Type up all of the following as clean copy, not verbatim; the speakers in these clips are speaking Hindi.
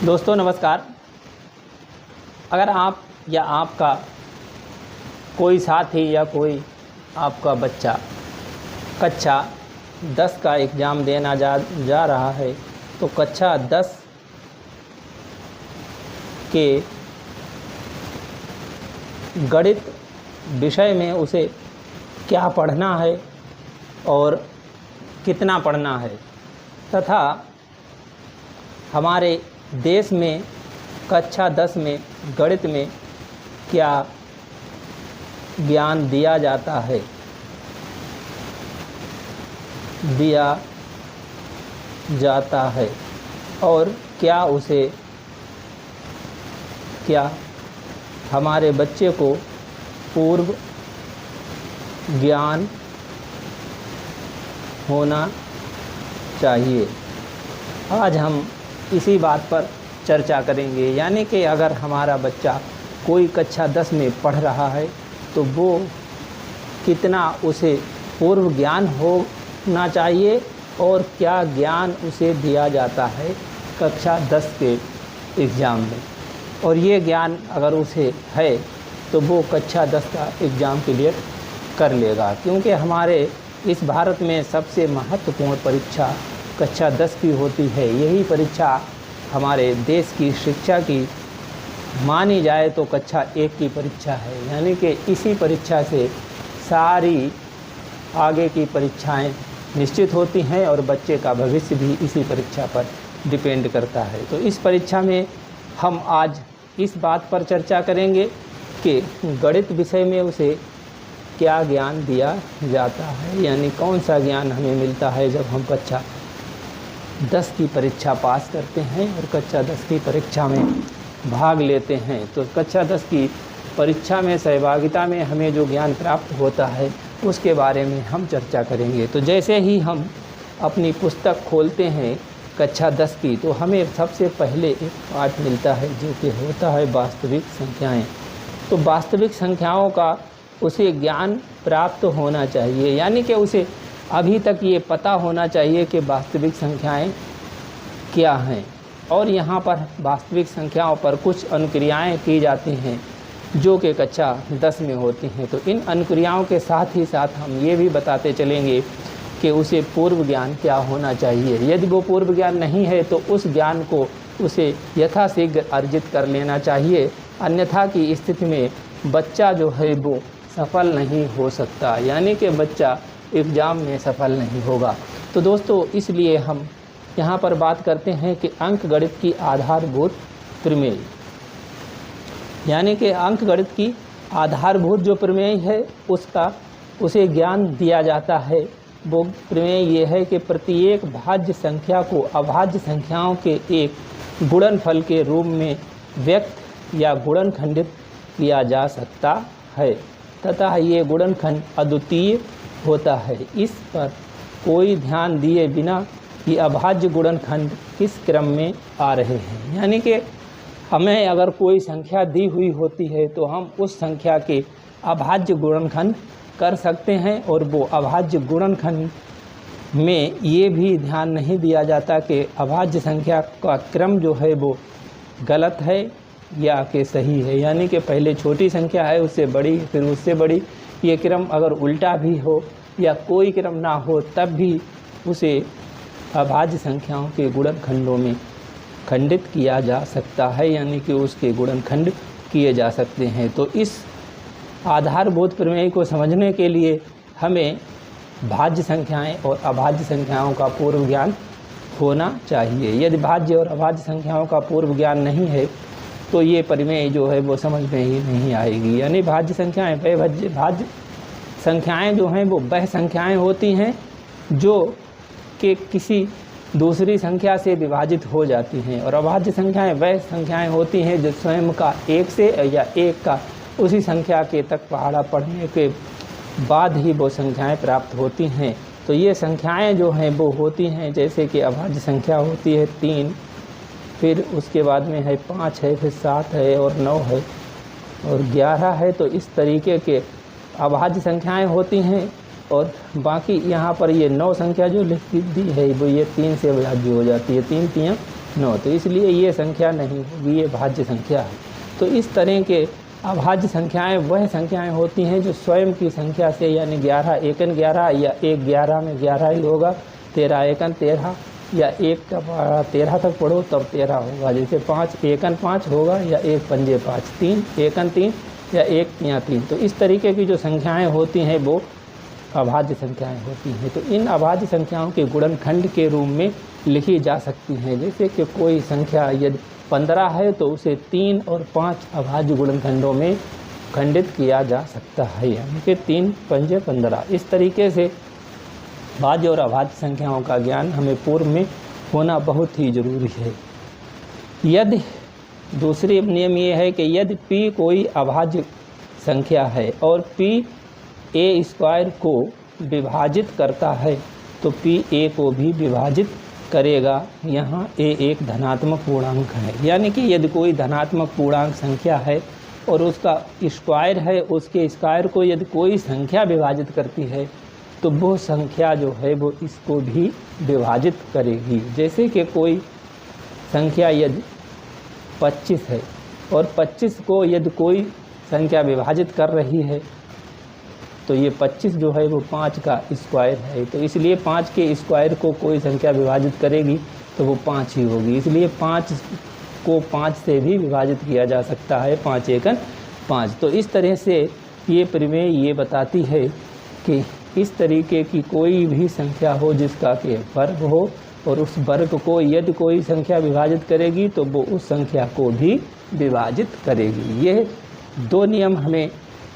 दोस्तों नमस्कार। अगर आप या आपका कोई साथी या कोई आपका बच्चा कक्षा 10 का एग्ज़ाम देना जा रहा है तो कक्षा 10 के गणित विषय में उसे क्या पढ़ना है और कितना पढ़ना है तथा हमारे देश में कक्षा 10 में गणित में क्या ज्ञान दिया जाता है और क्या हमारे बच्चे को पूर्व ज्ञान होना चाहिए। आज हम इसी बात पर चर्चा करेंगे, यानी कि अगर हमारा बच्चा कोई कक्षा 10 में पढ़ रहा है तो वो कितना उसे पूर्व ज्ञान होना चाहिए और क्या ज्ञान उसे दिया जाता है कक्षा 10 के एग्ज़ाम में, और ये ज्ञान अगर उसे है तो वो कक्षा 10 का एग्ज़ाम क्लियर कर लेगा। क्योंकि हमारे इस भारत में सबसे महत्वपूर्ण परीक्षा कक्षा 10 की होती है। यही परीक्षा हमारे देश की शिक्षा की मानी जाए तो कक्षा 1 की परीक्षा है, यानी कि इसी परीक्षा से सारी आगे की परीक्षाएं निश्चित होती हैं और बच्चे का भविष्य भी इसी परीक्षा पर डिपेंड करता है। तो इस परीक्षा में हम आज इस बात पर चर्चा करेंगे कि गणित विषय में उसे क्या ज्ञान दिया जाता है, यानी कौन सा ज्ञान हमें मिलता है जब हम कक्षा 10 की परीक्षा पास करते हैं और कक्षा 10 की परीक्षा में भाग लेते हैं। तो कक्षा 10 की परीक्षा में सहभागिता में हमें जो ज्ञान प्राप्त होता है उसके बारे में हम चर्चा करेंगे। तो जैसे ही हम अपनी पुस्तक खोलते हैं कक्षा 10 की तो हमें सबसे पहले एक पाठ मिलता है जो कि होता है वास्तविक संख्याएं। तो वास्तविक संख्याओं का उसे ज्ञान प्राप्त होना चाहिए, यानी कि उसे अभी तक ये पता होना चाहिए कि वास्तविक संख्याएं क्या हैं। और यहाँ पर वास्तविक संख्याओं पर कुछ अनुक्रियाएं की जाती हैं जो कि कक्षा 10 में होती हैं। तो इन अनुक्रियाओं के साथ ही साथ हम ये भी बताते चलेंगे कि उसे पूर्व ज्ञान क्या होना चाहिए। यदि वो पूर्व ज्ञान नहीं है तो उस ज्ञान को उसे यथाशीघ्र अर्जित कर लेना चाहिए, अन्यथा की स्थिति में बच्चा जो है वो सफल नहीं हो सकता, यानी कि बच्चा एग्ज़ाम में सफल नहीं होगा। तो दोस्तों इसलिए हम यहाँ पर बात करते हैं कि अंक गणित की आधारभूत प्रमेय, यानी कि अंक गणित की आधारभूत जो प्रमेय है उसे ज्ञान दिया जाता है। वो प्रमेय ये है कि प्रत्येक भाज्य संख्या को अभाज्य संख्याओं के एक गुणनफल के रूप में व्यक्त या गुणनखंडित किया जा सकता है तथा ये गुणनखंड अद्वितीय होता है। इस पर कोई ध्यान दिए बिना कि अभाज्य गुणनखंड किस क्रम में आ रहे हैं, यानी कि हमें अगर कोई संख्या दी हुई होती है तो हम उस संख्या के अभाज्य गुणनखंड कर सकते हैं। और वो अभाज्य गुणनखंड में ये भी ध्यान नहीं दिया जाता कि अभाज्य संख्या का क्रम जो है वो गलत है या कि सही है, यानी कि पहले छोटी संख्या है उससे बड़ी फिर उससे बड़ी, ये क्रम अगर उल्टा भी हो या कोई क्रम ना हो तब भी उसे अभाज्य संख्याओं के गुणनखंडों में खंडित किया जा सकता है, यानी कि उसके गुणनखंड किए जा सकते हैं। तो इस आधारभूत प्रमेय को समझने के लिए हमें भाज्य संख्याएं और अभाज्य संख्याओं का पूर्व ज्ञान होना चाहिए। यदि भाज्य और अभाज्य संख्याओं का पूर्व ज्ञान नहीं है तो ये प्रमेय जो है वो समझ में ही नहीं आएगी। यानी भाज्य संख्याएं भाज्य संख्याएं जो हैं वो वह संख्याएं होती हैं जो कि किसी दूसरी संख्या से विभाजित हो जाती हैं, और अभाज्य संख्याएं वह संख्याएं होती हैं जो स्वयं का एक से या एक का उसी संख्या के तक पहाड़ा पढ़ने के बाद ही वो संख्याएं प्राप्त होती हैं। तो ये संख्याएं जो हैं वो होती हैं जैसे कि अभाज्य संख्या होती है 3, फिर उसके बाद में है 5 है, फिर 7 है और 9 है और 11 है। तो इस तरीके के अभाज्य संख्याएं होती हैं। और बाकी यहाँ पर ये 9 संख्या जो लिखी दी है वो ये 3 से अभाज्य हो जाती है, 3 तियाँ 9, तो इसलिए ये संख्या नहीं होगी, ये भाज्य संख्या है। तो इस तरह के अभाज्य संख्याएं वह संख्याएं होती हैं जो स्वयं की संख्या से, यानी 11 एकन 11 या 1 11 में 11 ही होगा, 13 एकन 13 या 1 का 13 तक पढ़ो तब 13 होगा। जैसे 5 एकन 5 होगा या 1 पंजे 5, 3 एकन 3 या 1 तियां 3। तो इस तरीके की जो संख्याएं होती हैं वो अभाज्य संख्याएं होती हैं। तो इन अभाज्य संख्याओं के गुणनखंड के रूप में लिखी जा सकती हैं। जैसे कि कोई संख्या यदि 15 है तो उसे 3 और 5 अभाज्य गुणनखंडों में खंडित किया जा सकता है, यानी कि 3 पंजे 15। इस तरीके से भाज्य और अभाज्य संख्याओं का ज्ञान हमें पूर्व में होना बहुत ही जरूरी है। यदि दूसरी नियम ये है कि यदि p कोई अभाज्य संख्या है और p a² को विभाजित करता है तो p a को भी विभाजित करेगा। यहाँ a एक धनात्मक पूर्णांक है, यानी कि यदि कोई धनात्मक पूर्णांक संख्या है और उसका स्क्वायर है, उसके स्क्वायर को यदि कोई संख्या विभाजित करती है तो वो संख्या जो है वो इसको भी विभाजित करेगी। जैसे कि कोई संख्या यदि 25 है और 25 को यदि कोई संख्या विभाजित कर रही है तो ये 25 जो है वो 5 का स्क्वायर है, तो इसलिए 5 के स्क्वायर को कोई संख्या विभाजित करेगी तो वो 5 ही होगी। इसलिए 5 को 5 से भी विभाजित किया जा सकता है, 5 एकन 5। तो इस तरह से ये प्रमेय ये बताती है कि इस तरीके की कोई भी संख्या हो जिसका कि वर्ग हो और उस वर्ग को यदि कोई संख्या विभाजित करेगी तो वो उस संख्या को भी विभाजित करेगी। ये 2 नियम हमें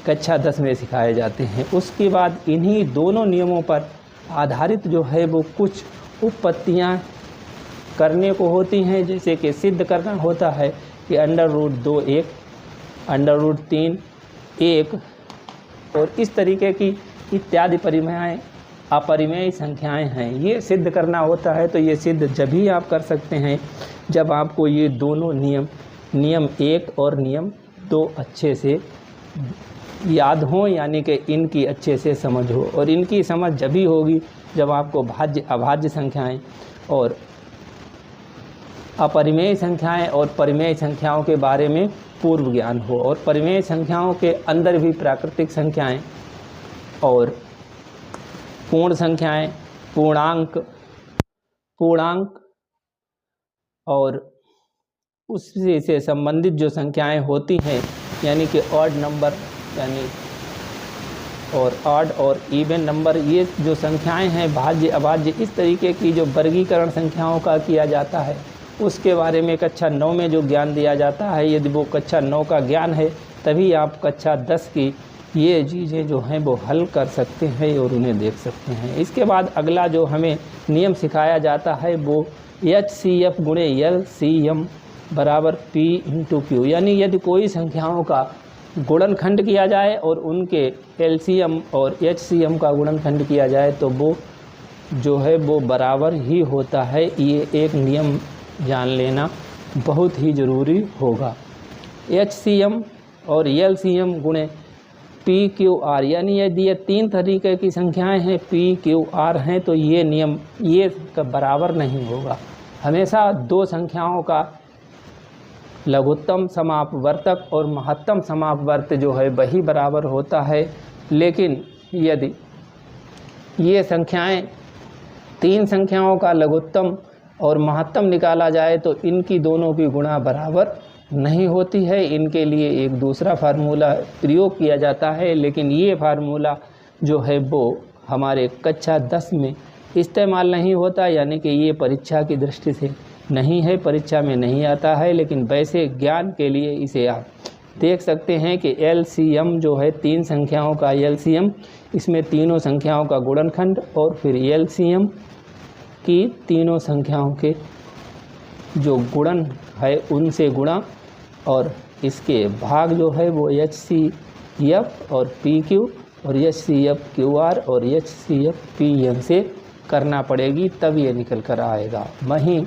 कक्षा 10 में सिखाए जाते हैं। उसके बाद इन्हीं दोनों नियमों पर आधारित जो है वो कुछ उपपत्तियाँ करने को होती हैं। जैसे कि सिद्ध करना होता है कि √2 1, √3 1 और इस तरीके की इत्यादि परिमेय अपरिमेय संख्याएं हैं, ये सिद्ध करना होता है। तो ये सिद्ध जब भी आप कर सकते हैं जब आपको ये दोनों नियम 1 और नियम 2 अच्छे से याद हो, यानी कि इनकी अच्छे से समझ हो। और इनकी समझ जब भी होगी जब आपको भाज्य अभाज्य संख्याएं और अपरिमेय संख्याएं और परिमेय संख्याओं के बारे में पूर्व ज्ञान हो। और परिमेय संख्याओं के अंदर भी प्राकृतिक संख्याएं और पूर्ण संख्याएं, पूर्णांक और उससे से संबंधित जो संख्याएं होती हैं, यानी कि ऑड नंबर यानी और ऑड और इवन नंबर, ये जो संख्याएं हैं भाज्य अभाज्य, इस तरीके की जो वर्गीकरण संख्याओं का किया जाता है उसके बारे में कक्षा 9 में जो ज्ञान दिया जाता है। यदि वो कक्षा 9 का ज्ञान है तभी आप कक्षा 10 की ये चीज़ें जो हैं वो हल कर सकते हैं और उन्हें देख सकते हैं। इसके बाद अगला जो हमें नियम सिखाया जाता है वो HCF गुणे LCM बराबर P × Q, यानी यदि कोई संख्याओं का गुणनखंड किया जाए और उनके LCM और HCM का गुणनखंड किया जाए तो वो जो है वो बराबर ही होता है। ये एक नियम जान लेना बहुत ही ज़रूरी होगा। HCM और LCM गुणे PQR, यानी यदि ये 3 तरीके की संख्याएं हैं PQR हैं तो ये नियम ये बराबर नहीं होगा। हमेशा 2 संख्याओं का लघुत्तम समापवर्तक और महत्तम समापवर्त जो है वही बराबर होता है। लेकिन यदि ये संख्याएं 3 संख्याओं का लघुत्तम और महत्तम निकाला जाए तो इनकी दोनों की गुणा बराबर नहीं होती है। इनके लिए एक दूसरा फार्मूला प्रयोग किया जाता है, लेकिन ये फार्मूला जो है वो हमारे कक्षा 10 में इस्तेमाल नहीं होता, यानी कि ये परीक्षा की दृष्टि से नहीं है, परीक्षा में नहीं आता है। लेकिन वैसे ज्ञान के लिए इसे आप देख सकते हैं कि LCM जो है 3 संख्याओं का LCM, इसमें तीनों संख्याओं का गुणनखंड और फिर LCM की तीनों संख्याओं के जो गुणन है उनसे गुणा और इसके भाग जो है वो HCF और PQ और HCF QR और HCF PN से करना पड़ेगी, तब ये निकल कर आएगा। वहीं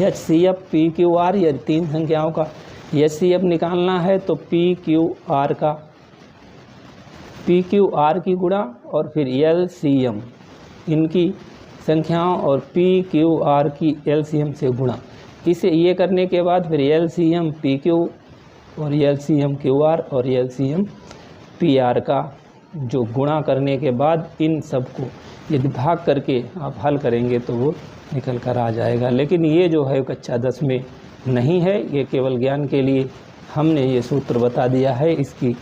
HCF PQR यदि 3 संख्याओं का HCF निकालना है तो PQR की गुणा और फिर LCM इनकी संख्याओं और PQR की LCM से गुणा, इसे ये करने के बाद फिर LCM PQ और LCM QR और LCM PR का जो गुणा करने के बाद इन सब को यदि भाग करके आप हल करेंगे तो वो निकल कर आ जाएगा। लेकिन ये जो है कक्षा 10 में नहीं है, ये केवल ज्ञान के लिए हमने ये सूत्र बता दिया है, इसकी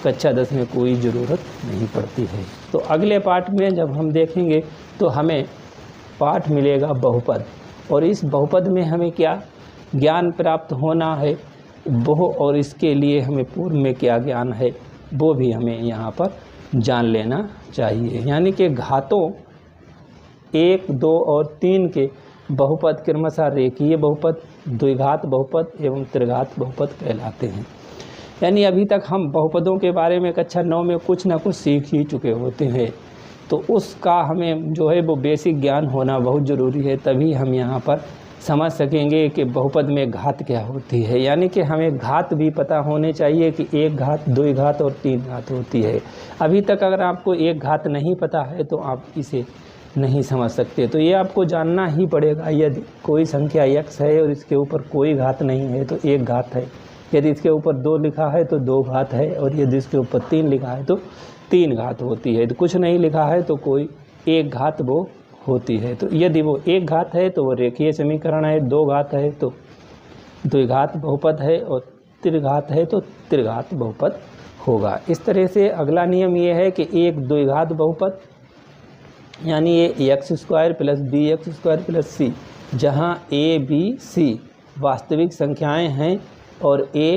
कक्षा 10 में कोई ज़रूरत नहीं पड़ती है। तो अगले पाठ में जब हम देखेंगे तो हमें पाठ मिलेगा बहुपद, और इस बहुपद में हमें क्या ज्ञान प्राप्त होना है वो, और इसके लिए हमें पूर्व में क्या ज्ञान है वो भी हमें यहाँ पर जान लेना चाहिए। यानी कि घातों 1, 2 और 3 के बहुपद क्रमशः रेखीय बहुपद, द्विघात बहुपद एवं त्रिघात बहुपद कहलाते हैं। यानी अभी तक हम बहुपदों के बारे में कक्षा 9 में कुछ ना कुछ सीख ही चुके होते हैं, तो उसका हमें जो है वो बेसिक ज्ञान होना बहुत ज़रूरी है, तभी हम यहाँ पर समझ सकेंगे कि बहुपद में घात क्या होती है। यानी कि हमें घात भी पता होने चाहिए कि 1 घात, 2 घात और 3 घात होती है। अभी तक अगर आपको 1 घात नहीं पता है तो आप इसे नहीं समझ सकते, तो ये आपको जानना ही पड़ेगा। यदि कोई संख्या x है और इसके ऊपर कोई घात नहीं है तो 1 घात है, यदि इसके ऊपर 2 लिखा है तो 2 घात है, और यदि इसके ऊपर 3 लिखा है तो 3 घात होती है। तो कुछ नहीं लिखा है तो कोई 1 घात वो होती है। तो यदि वो 1 घात है तो वो रेखीय समीकरण है, 2 घात है तो द्विघात बहुपद है, और त्रिघात है तो त्रिघात बहुपद होगा। इस तरह से अगला नियम ये है कि एक द्विघात बहुपद यानी ये x² + bx² + c, जहाँ a b c वास्तविक संख्याएं हैं और a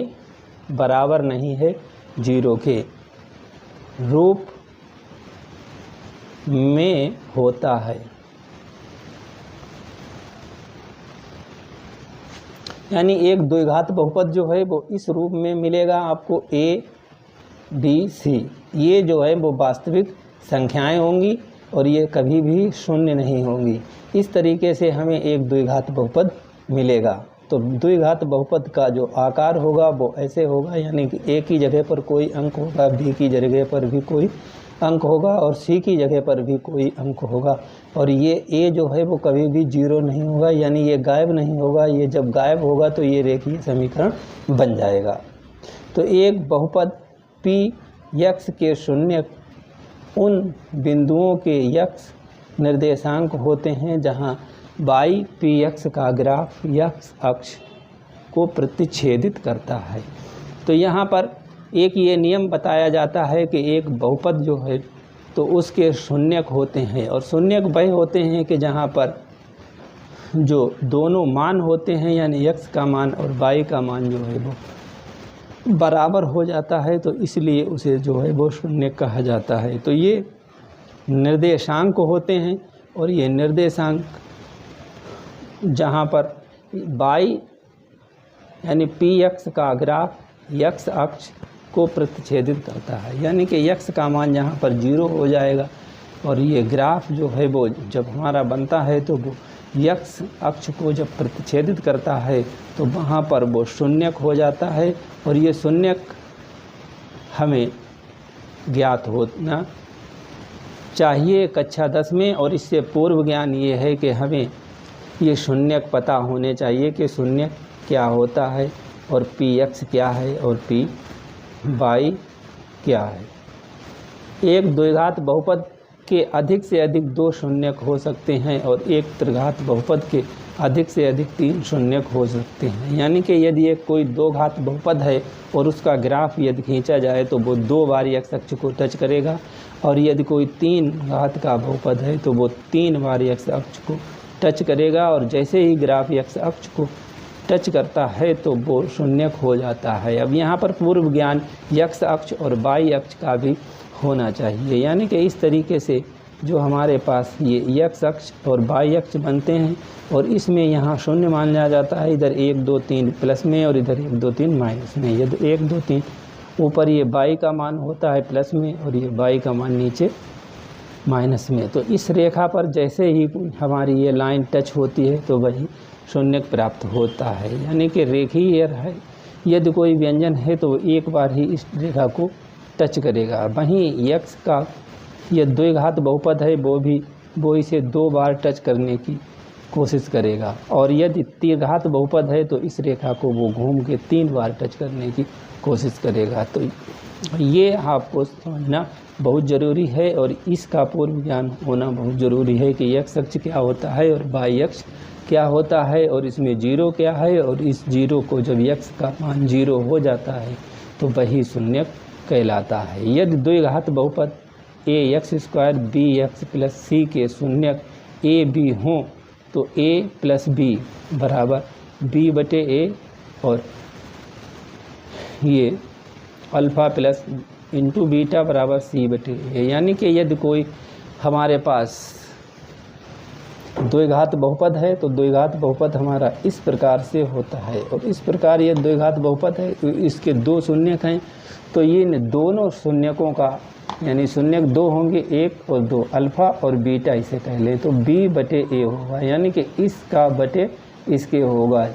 बराबर नहीं है 0 के रूप में होता है। यानी एक द्विघात बहुपद जो है वो इस रूप में मिलेगा आपको a b c, ये जो है वो वास्तविक संख्याएं होंगी और ये कभी भी शून्य नहीं होंगी। इस तरीके से हमें एक द्विघात बहुपद मिलेगा। तो द्विघात बहुपद का जो आकार होगा वो ऐसे होगा, यानी कि a की जगह पर कोई अंक होगा, b की जगह पर भी कोई अंक होगा और c की जगह पर भी कोई अंक होगा, और ये a जो है वो कभी भी 0 नहीं होगा, यानी ये गायब नहीं होगा। ये जब गायब होगा तो ये रेखीय समीकरण बन जाएगा। तो एक बहुपद p x के शून्य उन बिंदुओं के x निर्देशांक होते हैं जहां y px का ग्राफ x अक्ष को प्रतिच्छेदित करता है। तो यहाँ पर एक ये नियम बताया जाता है कि एक बहुपद जो है तो उसके शून्यक होते हैं, और शून्यक वह होते हैं कि जहाँ पर जो दोनों मान होते हैं यानी x का मान और y का मान जो है वो बराबर हो जाता है, तो इसलिए उसे जो है वो शून्य कहा जाता है। तो ये निर्देशांक होते हैं, और ये निर्देशांक जहाँ पर y यानी px का ग्राफ x अक्ष को प्रतिच्छेदित करता है, यानी कि x का मान यहाँ पर 0 हो जाएगा, और ये ग्राफ जो है वो जब हमारा बनता है तो वो x अक्ष को जब प्रतिच्छेदित करता है तो वहाँ पर वो शून्यक हो जाता है, और ये शून्यक हमें ज्ञात होना चाहिए कक्षा 10 में। और इससे पूर्व ज्ञान ये है कि हमें ये शून्यक पता होने चाहिए कि शून्यक क्या होता है, और px क्या है और py क्या है। एक द्विघात बहुपद के अधिक से अधिक 2 शून्यक हो सकते हैं, और एक त्रिघात बहुपद के अधिक से अधिक 3 शून्यक हो सकते हैं। यानी कि यदि एक कोई 2 घात बहुपद है और उसका ग्राफ यदि खींचा जाए तो वो 2 बार x अक्ष को टच करेगा, और यदि कोई 3 घात का बहुपद है तो वो 3 बार x अक्ष को टच करेगा, और जैसे ही ग्राफ x अक्ष को टच करता है तो वो शून्यक हो जाता है। अब यहाँ पर पूर्व ज्ञान x अक्ष और y अक्ष का भी होना चाहिए, यानी कि इस तरीके से जो हमारे पास ये x अक्ष और y अक्ष बनते हैं, और इसमें यहाँ शून्य मान लिया जाता है, इधर 1 2 3 प्लस में और इधर 1 2 3 माइनस में। यदि 1 2 3 ऊपर ये y का मान होता है प्लस में और ये y का मान नीचे माइनस में। तो इस रेखा पर जैसे ही हमारी ये लाइन टच होती है तो वही शून्यक प्राप्त होता है, यानी कि रेखीय है। यदि कोई व्यंजन है तो एक बार ही इस रेखा को टच करेगा। वहीं x का यह द्विघात बहुपद है वो इसे 2 बार टच करने की कोशिश करेगा। और यदि त्रिघात बहुपद है तो इस रेखा को वो घूम के 3 बार टच करने की कोशिश करेगा। तो ये आपको समझना बहुत ज़रूरी है और इसका पूर्व ज्ञान होना बहुत ज़रूरी है कि एक्स अक्ष क्या होता है और वाई अक्ष क्या होता है और इसमें जीरो क्या है, और इस जीरो को जब एक्स का मान जीरो हो जाता है तो वही शून्य कहलाता है। यदि द्विघात बहुपद A X square B X plus C के शून्य ए बी हों तो ए प्लस बी बराबर बी बटे ए और ये अल्फ़ा प्लस इंटू बीटा बराबर सी बटे ए। यानी कि यदि कोई हमारे पास द्विघात बहुपद है तो द्विघात बहुपद हमारा इस प्रकार से होता है, और इस प्रकार ये द्विघात बहुपद है तो इसके 2 शून्यक हैं, तो इन दोनों शून्यकों का यानी शून्यक 2 होंगे, 1 और 2 अल्फ़ा और बीटा इसे कह लें तो बी बटे ए होगा। यानी कि इसका बटे इसके होगा,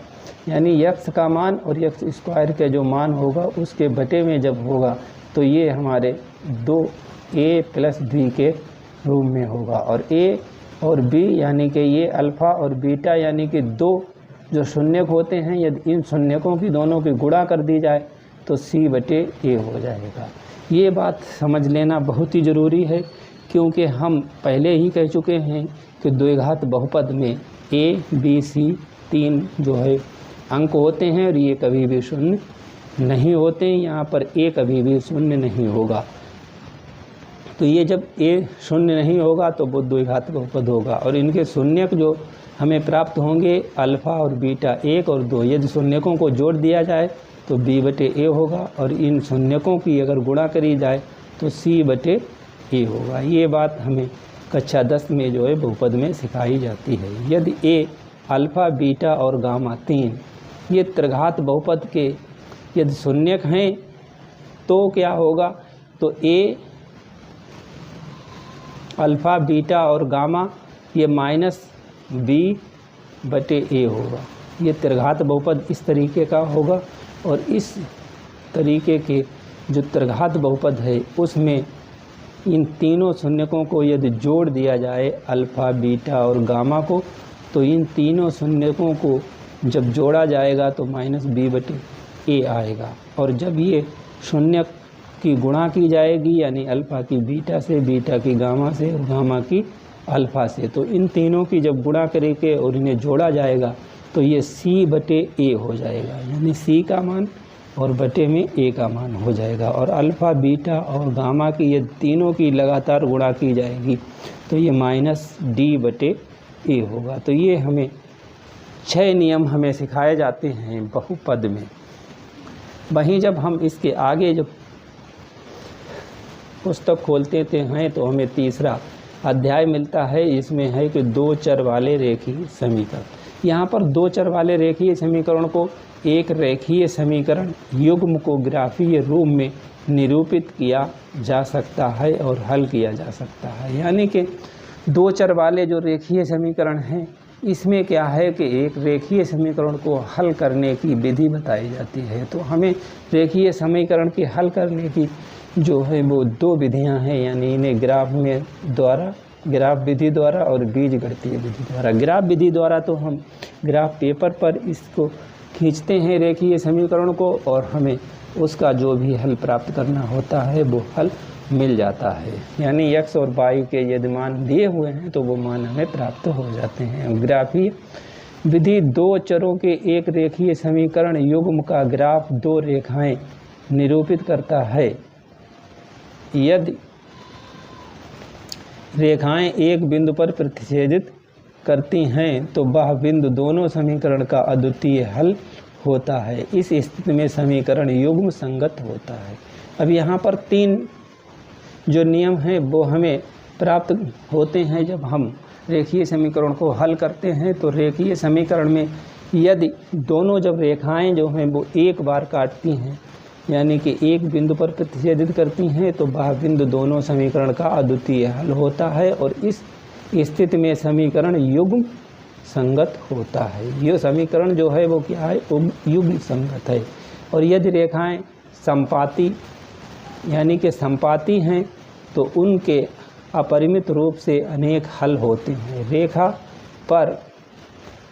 यानी यक्स का मान और यक्स स्क्वायर का जो मान होगा उसके बटे में जब होगा तो ये हमारे 2a प्लस बी के रूप में होगा। और a और b यानी कि ये अल्फ़ा और बीटा यानी कि 2 जो शून्यक होते हैं, यदि इन शून्यकों की दोनों की गुणा कर दी जाए तो c बटे a हो जाएगा। ये बात समझ लेना बहुत ही ज़रूरी है, क्योंकि हम पहले ही कह चुके हैं कि द्विघात बहुपद में a b c 3 जो है अंक होते हैं और ये कभी भी शून्य नहीं होते हैं। यहाँ पर a कभी भी शून्य नहीं होगा, तो ये जब a शून्य नहीं होगा तो वो द्विघात बहुपद होगा। और इनके शून्यक जो हमें प्राप्त होंगे अल्फ़ा और बीटा 1 और 2, यदि शून्यकों को जोड़ दिया जाए तो b बटे a होगा, और इन शून्यकों की अगर गुणा करी जाए तो c बटे a होगा। ये बात हमें कक्षा 10 में जो है बहुपद में सिखाई जाती है। यदि a अल्फ़ा बीटा और गामा 3 ये त्रिघात बहुपद के यदि शून्यक हैं तो क्या होगा, तो a अल्फ़ा बीटा और गामा ये माइनस b बटे a होगा। ये त्रिघात बहुपद इस तरीके का होगा, और इस तरीके के जो त्रिघात बहुपद है उसमें इन तीनों शून्यकों को यदि जोड़ दिया जाए अल्फ़ा बीटा और गामा को, तो इन तीनों शून्यकों को जब जोड़ा जाएगा तो माइनस b बटे a आएगा। और जब ये शून्यक की गुणा की जाएगी यानी अल्फ़ा की बीटा से, बीटा की गामा से और गामा की अल्फ़ा से, तो इन तीनों की जब गुणा करके और इन्हें जोड़ा जाएगा तो ये c बटे a हो जाएगा, यानी c का मान और बटे में a का मान हो जाएगा। और अल्फ़ा बीटा और गामा की ये तीनों की लगातार गुणा की जाएगी तो ये माइनस d बटे a होगा। तो ये हमें 6 नियम हमें सिखाए जाते हैं बहुपद में। वहीं जब हम इसके आगे जब पुस्तक खोलते हैं तो हमें तीसरा अध्याय मिलता है। इसमें है कि 2 चर वाले रेखीय समीकरण। यहाँ पर 2 चर वाले रेखीय समीकरण को एक रेखीय समीकरण युग्म को ग्राफीय रूप में निरूपित किया जा सकता है और हल किया जा सकता है। यानी कि 2 चर वाले जो रेखीय समीकरण हैं इसमें क्या है कि एक रेखीय समीकरण को हल करने की विधि बताई जाती है। तो हमें रेखीय समीकरण के हल करने की जो है वो 2 विधियां हैं, यानी इन्हें ग्राफ विधि द्वारा और बीजगणितीय विधि द्वारा। ग्राफ विधि द्वारा तो हम ग्राफ पेपर पर इसको खींचते हैं रेखीय समीकरण को, और हमें उसका जो भी हल प्राप्त करना होता है वो हल मिल जाता है। यानी x और y के यदि मान दिए हुए हैं तो वो मान हमें प्राप्त हो जाते हैं। ग्राफीय विधि 2 चरों के एक रेखीय समीकरण युग्म का ग्राफ 2 रेखाएं निरूपित करता है। यदि रेखाएं एक बिंदु पर प्रतिच्छेदित करती हैं तो वह बिंदु दोनों समीकरण का अद्वितीय हल होता है। इस स्थिति में समीकरण युग्म संगत होता है। अब यहाँ पर 3 जो नियम हैं वो हमें प्राप्त होते हैं जब हम रेखीय समीकरण को हल करते हैं। तो रेखीय समीकरण में यदि दोनों जब रेखाएं जो हैं वो एक बार काटती हैं यानी कि एक बिंदु पर प्रतिच्छेदित करती हैं तो वह बिंदु दोनों समीकरण का अद्वितीय हल होता है, और इस स्थिति में समीकरण युग्म संगत होता है। यह समीकरण जो है वो क्या है, युग्म संगत है। और यदि रेखाएं संपाती यानी कि संपाती हैं तो उनके अपरिमित रूप से अनेक हल होते हैं। रेखा पर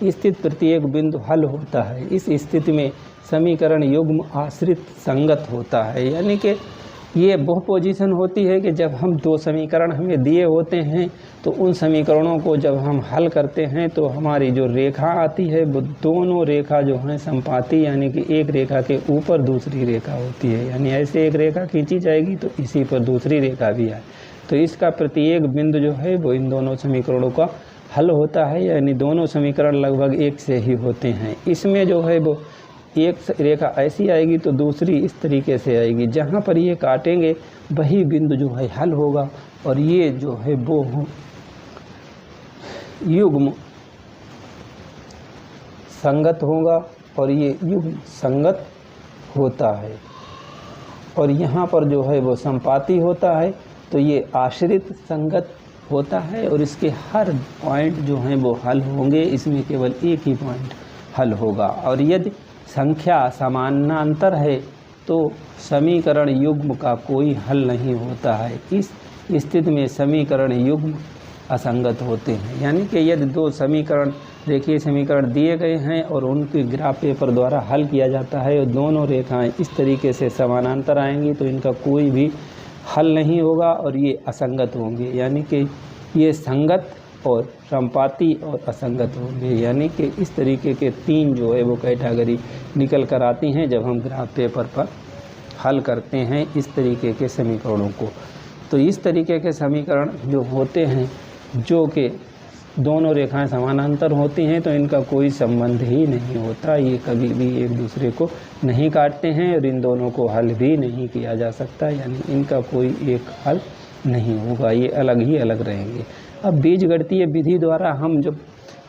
स्थित प्रत्येक बिंदु हल होता है। इस स्थिति में समीकरण युग्म आश्रित संगत होता है। यानी कि ये वो पोजीशन होती है कि जब हम दो समीकरण हमें दिए होते हैं तो उन समीकरणों को जब हम हल करते हैं तो हमारी जो रेखा आती है वो दोनों रेखा जो हैं संपाती, यानी कि एक रेखा के ऊपर दूसरी रेखा होती है। यानी ऐसे एक रेखा खींची जाएगी तो इसी पर दूसरी रेखा भी आए, तो इसका प्रत्येक बिंदु जो है वो इन दोनों समीकरणों का हल होता है। यानी दोनों समीकरण लगभग एक से ही होते हैं। इसमें जो है वो एक रेखा ऐसी आएगी तो दूसरी इस तरीके से आएगी, जहाँ पर ये काटेंगे वही बिंदु जो है हल होगा, और ये जो है वो युग्म संगत होगा और ये युग्म संगत होता है। और यहाँ पर जो है वो संपाती होता है तो ये आश्रित संगत होता है, और इसके हर पॉइंट जो हैं वो हल होंगे, इसमें केवल एक ही पॉइंट हल होगा। और यदि संख्या समानांतर है तो समीकरण युग्म का कोई हल नहीं होता है। इस स्थिति में समीकरण युग्म असंगत होते हैं। यानी कि यदि दो समीकरण रेखीय समीकरण दिए गए हैं और उनके ग्राफ पेपर द्वारा हल किया जाता है और दोनों रेखाएं इस तरीके से समानांतर आएंगी तो इनका कोई भी हल नहीं होगा और ये असंगत होंगे। यानी कि ये संगत और संपाती और असंगत होंगे। यानी कि इस तरीके के तीन जो है वो कैटेगरी निकल कर आती हैं जब हम ग्राफ पेपर पर हल करते हैं इस तरीके के समीकरणों को। तो इस तरीके के समीकरण जो होते हैं, जो कि दोनों रेखाएं समानांतर होती हैं, तो इनका कोई संबंध ही नहीं होता, ये कभी भी एक दूसरे को नहीं काटते हैं और इन दोनों को हल भी नहीं किया जा सकता। यानी इनका कोई एक हल नहीं होगा, ये अलग ही अलग रहेंगे। अब बीजगणितीय विधि द्वारा हम जब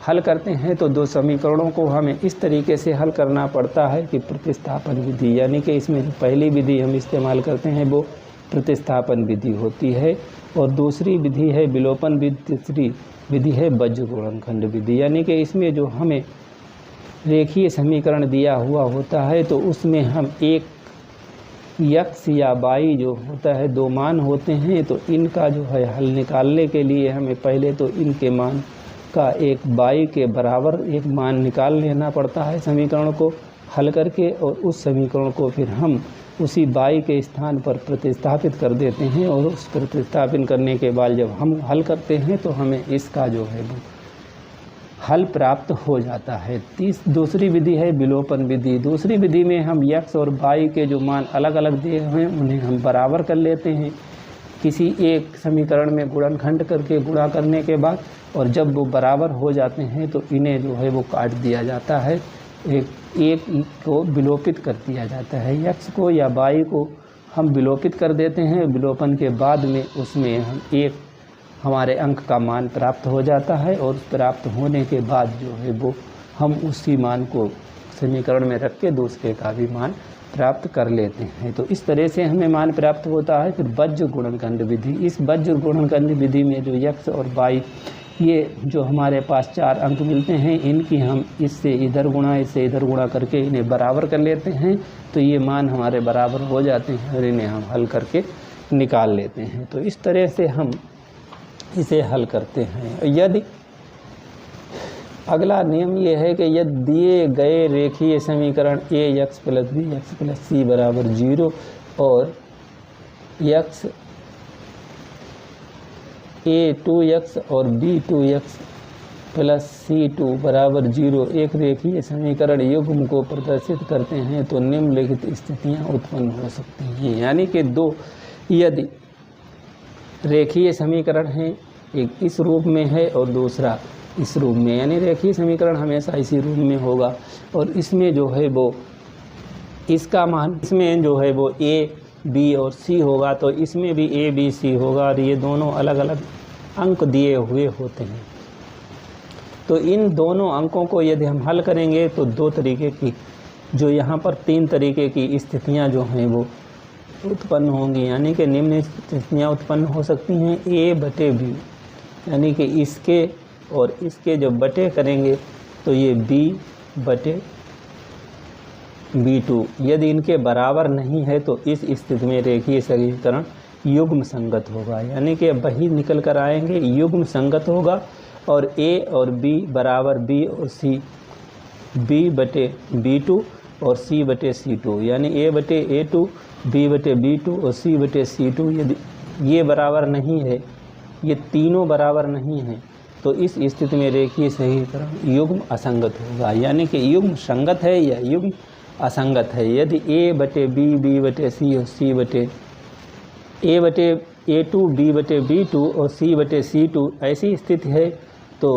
हल करते हैं तो दो समीकरणों को हमें इस तरीके से हल करना पड़ता है कि प्रतिस्थापन विधि, यानी कि इसमें जो पहली विधि हम इस्तेमाल करते हैं वो प्रतिस्थापन विधि होती है, और दूसरी विधि है विलोपन विधि, तीसरी विधि है बज्र गुणनखंड विधि। यानी कि इसमें जो हमें रेखीय समीकरण दिया हुआ होता है तो उसमें हम एक x या y जो होता है दो मान होते हैं, तो इनका जो है हल निकालने के लिए हमें पहले तो इनके मान का एक y के बराबर एक मान निकाल लेना पड़ता है समीकरण को हल करके, और उस समीकरण को फिर हम उसी y के स्थान पर प्रतिस्थापित कर देते हैं, और उस प्रतिस्थापित करने के बाद जब हम हल करते हैं तो हमें इसका जो है वो हल प्राप्त हो जाता है। दूसरी विधि है विलोपन विधि। दूसरी विधि में हम x और y के जो मान अलग अलग दिए हैं उन्हें हम बराबर कर लेते हैं किसी एक समीकरण में गुणनखंड करके गुणा करने के बाद, और जब वो बराबर हो जाते हैं तो इन्हें जो है वो काट दिया जाता है, एक को विलोपित कर दिया जाता है। x को या y को हम विलोपित कर देते हैं, विलोपन के बाद में उसमें हम एक हमारे अंक का मान प्राप्त हो जाता है, और प्राप्त होने के बाद जो है वो हम उसी मान को समीकरण में रख के दूसरे का भी मान प्राप्त कर लेते हैं। तो इस तरह से हमें मान प्राप्त होता है। फिर बज्र गुणनखंड विधि, इस बज्र गुणनखंड विधि में जो x और y ये जो हमारे पास चार अंक मिलते हैं, इनकी हम इससे इधर गुणा करके इन्हें बराबर कर लेते हैं, तो ये मान हमारे बराबर हो जाते हैं और इन्हें हम हल करके निकाल लेते हैं। तो इस तरह से हम इसे हल करते हैं। यदि अगला नियम ये है कि यदि दिए गए रेखीय समीकरण ax + bx + c = 0 और x a2x और b2x + c2 = 0 एक रेखीय समीकरण युग्म को प्रदर्शित करते हैं तो निम्नलिखित स्थितियां उत्पन्न हो सकती हैं। यानी कि दो यदि रेखीय समीकरण है, एक इस रूप में है और दूसरा इस रूप में, यानी रेखीय समीकरण हमेशा इसी रूप में होगा, और इसमें जो है वो इसका मान इसमें जो है वो a b और c होगा, तो इसमें भी a b c होगा, और ये दोनों अलग अलग अंक दिए हुए होते हैं। तो इन दोनों अंकों को यदि हम हल करेंगे तो दो तरीके की जो यहाँ पर तीन तरीके की स्थितियाँ जो हैं वो उत्पन्न होंगी। यानी कि निम्न स्थितियाँ उत्पन्न हो सकती हैं a/b, यानी कि इसके और इसके जब बटे करेंगे तो ये b/b2। यदि इनके बराबर नहीं है तो इस स्थिति में रेखीय समीकरण युग्म संगत होगा, यानी कि वही निकल कर आएंगे, युग्म संगत होगा। और ए और बी बराबर बी और सी, बी बटे B2 और सी बटे C2, यानी A बटे A2, B बटे B2 और C बटे C2। यदि ये बराबर नहीं है, ये तीनों बराबर नहीं हैं, तो इस स्थिति में रेखीय समीकरण युग्म असंगत होगा। यानी कि युग्म संगत है या युग्म असंगत है। यदि A बटे B, B बटे C और C बटे A बटे A2, B बटे B2 और C बटे C2 ऐसी स्थिति है तो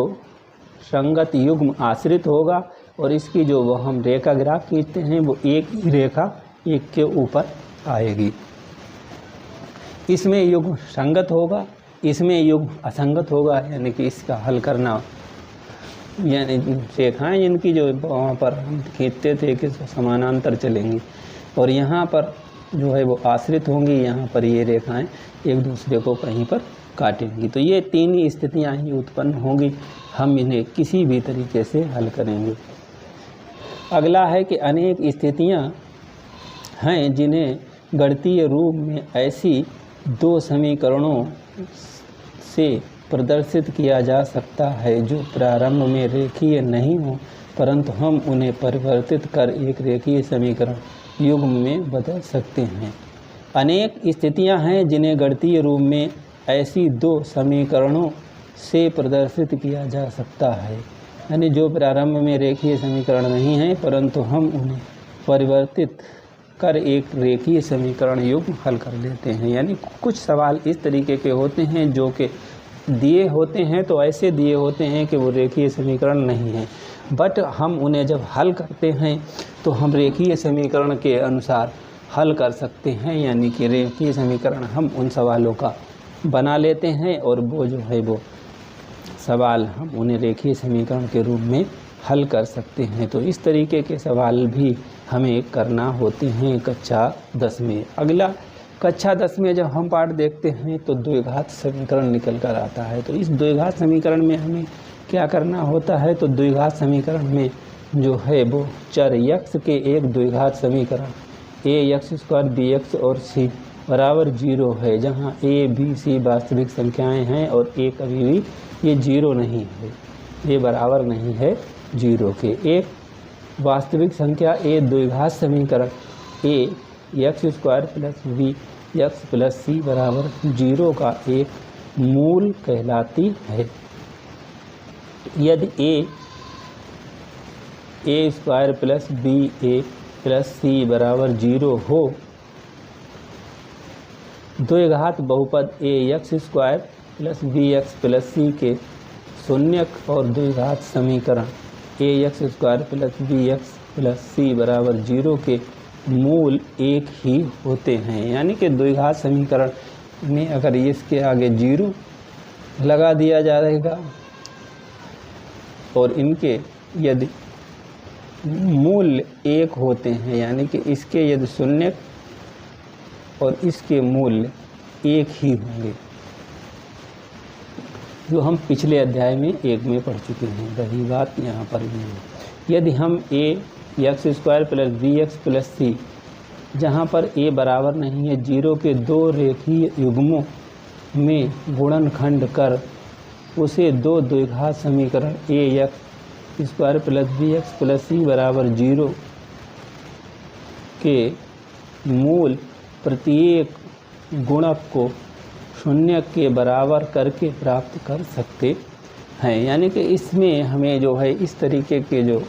संगत युग्म आश्रित होगा, और इसकी जो वो हम रेखा ग्राफ खींचते हैं वो एक ही रेखा एक के ऊपर आएगी। इसमें युग्म संगत होगा, इसमें युग्म असंगत होगा, यानी कि इसका हल करना, यानी रेखाएं जिनकी जो वहाँ पर हम खींचते थे कि समानांतर चलेंगी और यहाँ पर जो है वो आश्रित होंगी, यहाँ पर ये रेखाएं एक दूसरे को कहीं पर काटेंगी। तो ये तीन ही स्थितियाँ ही उत्पन्न होंगी, हम इन्हें किसी भी तरीके से हल करेंगे। अगला है कि अनेक स्थितियाँ हैं जिन्हें गणितीय रूप में ऐसी दो समीकरणों से प्रदर्शित किया जा सकता है जो प्रारंभ में रेखीय नहीं हो, परंतु हम उन्हें परिवर्तित कर एक रेखीय समीकरण युग्म में बदल सकते हैं। अनेक स्थितियां हैं जिन्हें गणितीय रूप में ऐसी दो समीकरणों से प्रदर्शित किया जा सकता है, यानी जो प्रारंभ में रेखीय समीकरण नहीं हैं परंतु हम उन्हें परिवर्तित कर एक रेखीय समीकरण युग्म हल कर लेते हैं। यानी कुछ सवाल इस तरीके के होते हैं जो कि दिए होते हैं तो ऐसे दिए होते हैं कि वो रेखीय समीकरण नहीं है, बट हम उन्हें जब हल करते हैं तो हम रेखीय समीकरण के अनुसार हल कर सकते हैं, यानी कि रेखीय समीकरण हम उन सवालों का बना लेते हैं और वो जो है वो सवाल हम उन्हें रेखीय समीकरण के रूप में हल कर सकते हैं। तो इस तरीके के सवाल भी हमें करना होते हैं कक्षा 10 में। अगला कक्षा 10 में जब हम पाठ देखते हैं तो द्विघात समीकरण निकल कर आता है। तो इस द्विघात समीकरण में हमें क्या करना होता है, तो द्विघात समीकरण में जो है वो चर x के एक द्विघात समीकरण ax² bx और c बराबर 0 है, जहाँ a b c वास्तविक संख्याएं हैं और a कभी भी ये 0 नहीं है, ये बराबर नहीं है 0 के। एक वास्तविक संख्या a द्विघात समीकरण ax² + bx + c बराबर 0 का एक मूल कहलाती है। यदि a² + ba + c बराबर 0 हो, द्विघात बहुपद ax² + bx + c के शून्यक और द्विघात समीकरण ax² + bx + c बराबर 0 के मूल एक ही होते हैं। यानी कि द्विघात समीकरण में अगर इसके आगे 0 लगा दिया जाएगा और इनके यदि मूल एक होते हैं, यानी कि इसके यदि शून्य और इसके मूल्य एक ही होंगे, जो हम पिछले अध्याय में 1 में पढ़ चुके हैं, वही बात यहाँ पर भी है। यदि हम ax² + bx + c, जहाँ पर a बराबर नहीं है 0 के दो रेखीय युग्मों में गुणनखंड कर उसे दो द्विघात समीकरण ax² + bx + c बराबर 0 के मूल प्रत्येक गुणक को शून्य के बराबर करके प्राप्त कर सकते हैं। यानी कि इसमें हमें जो है इस तरीके के जो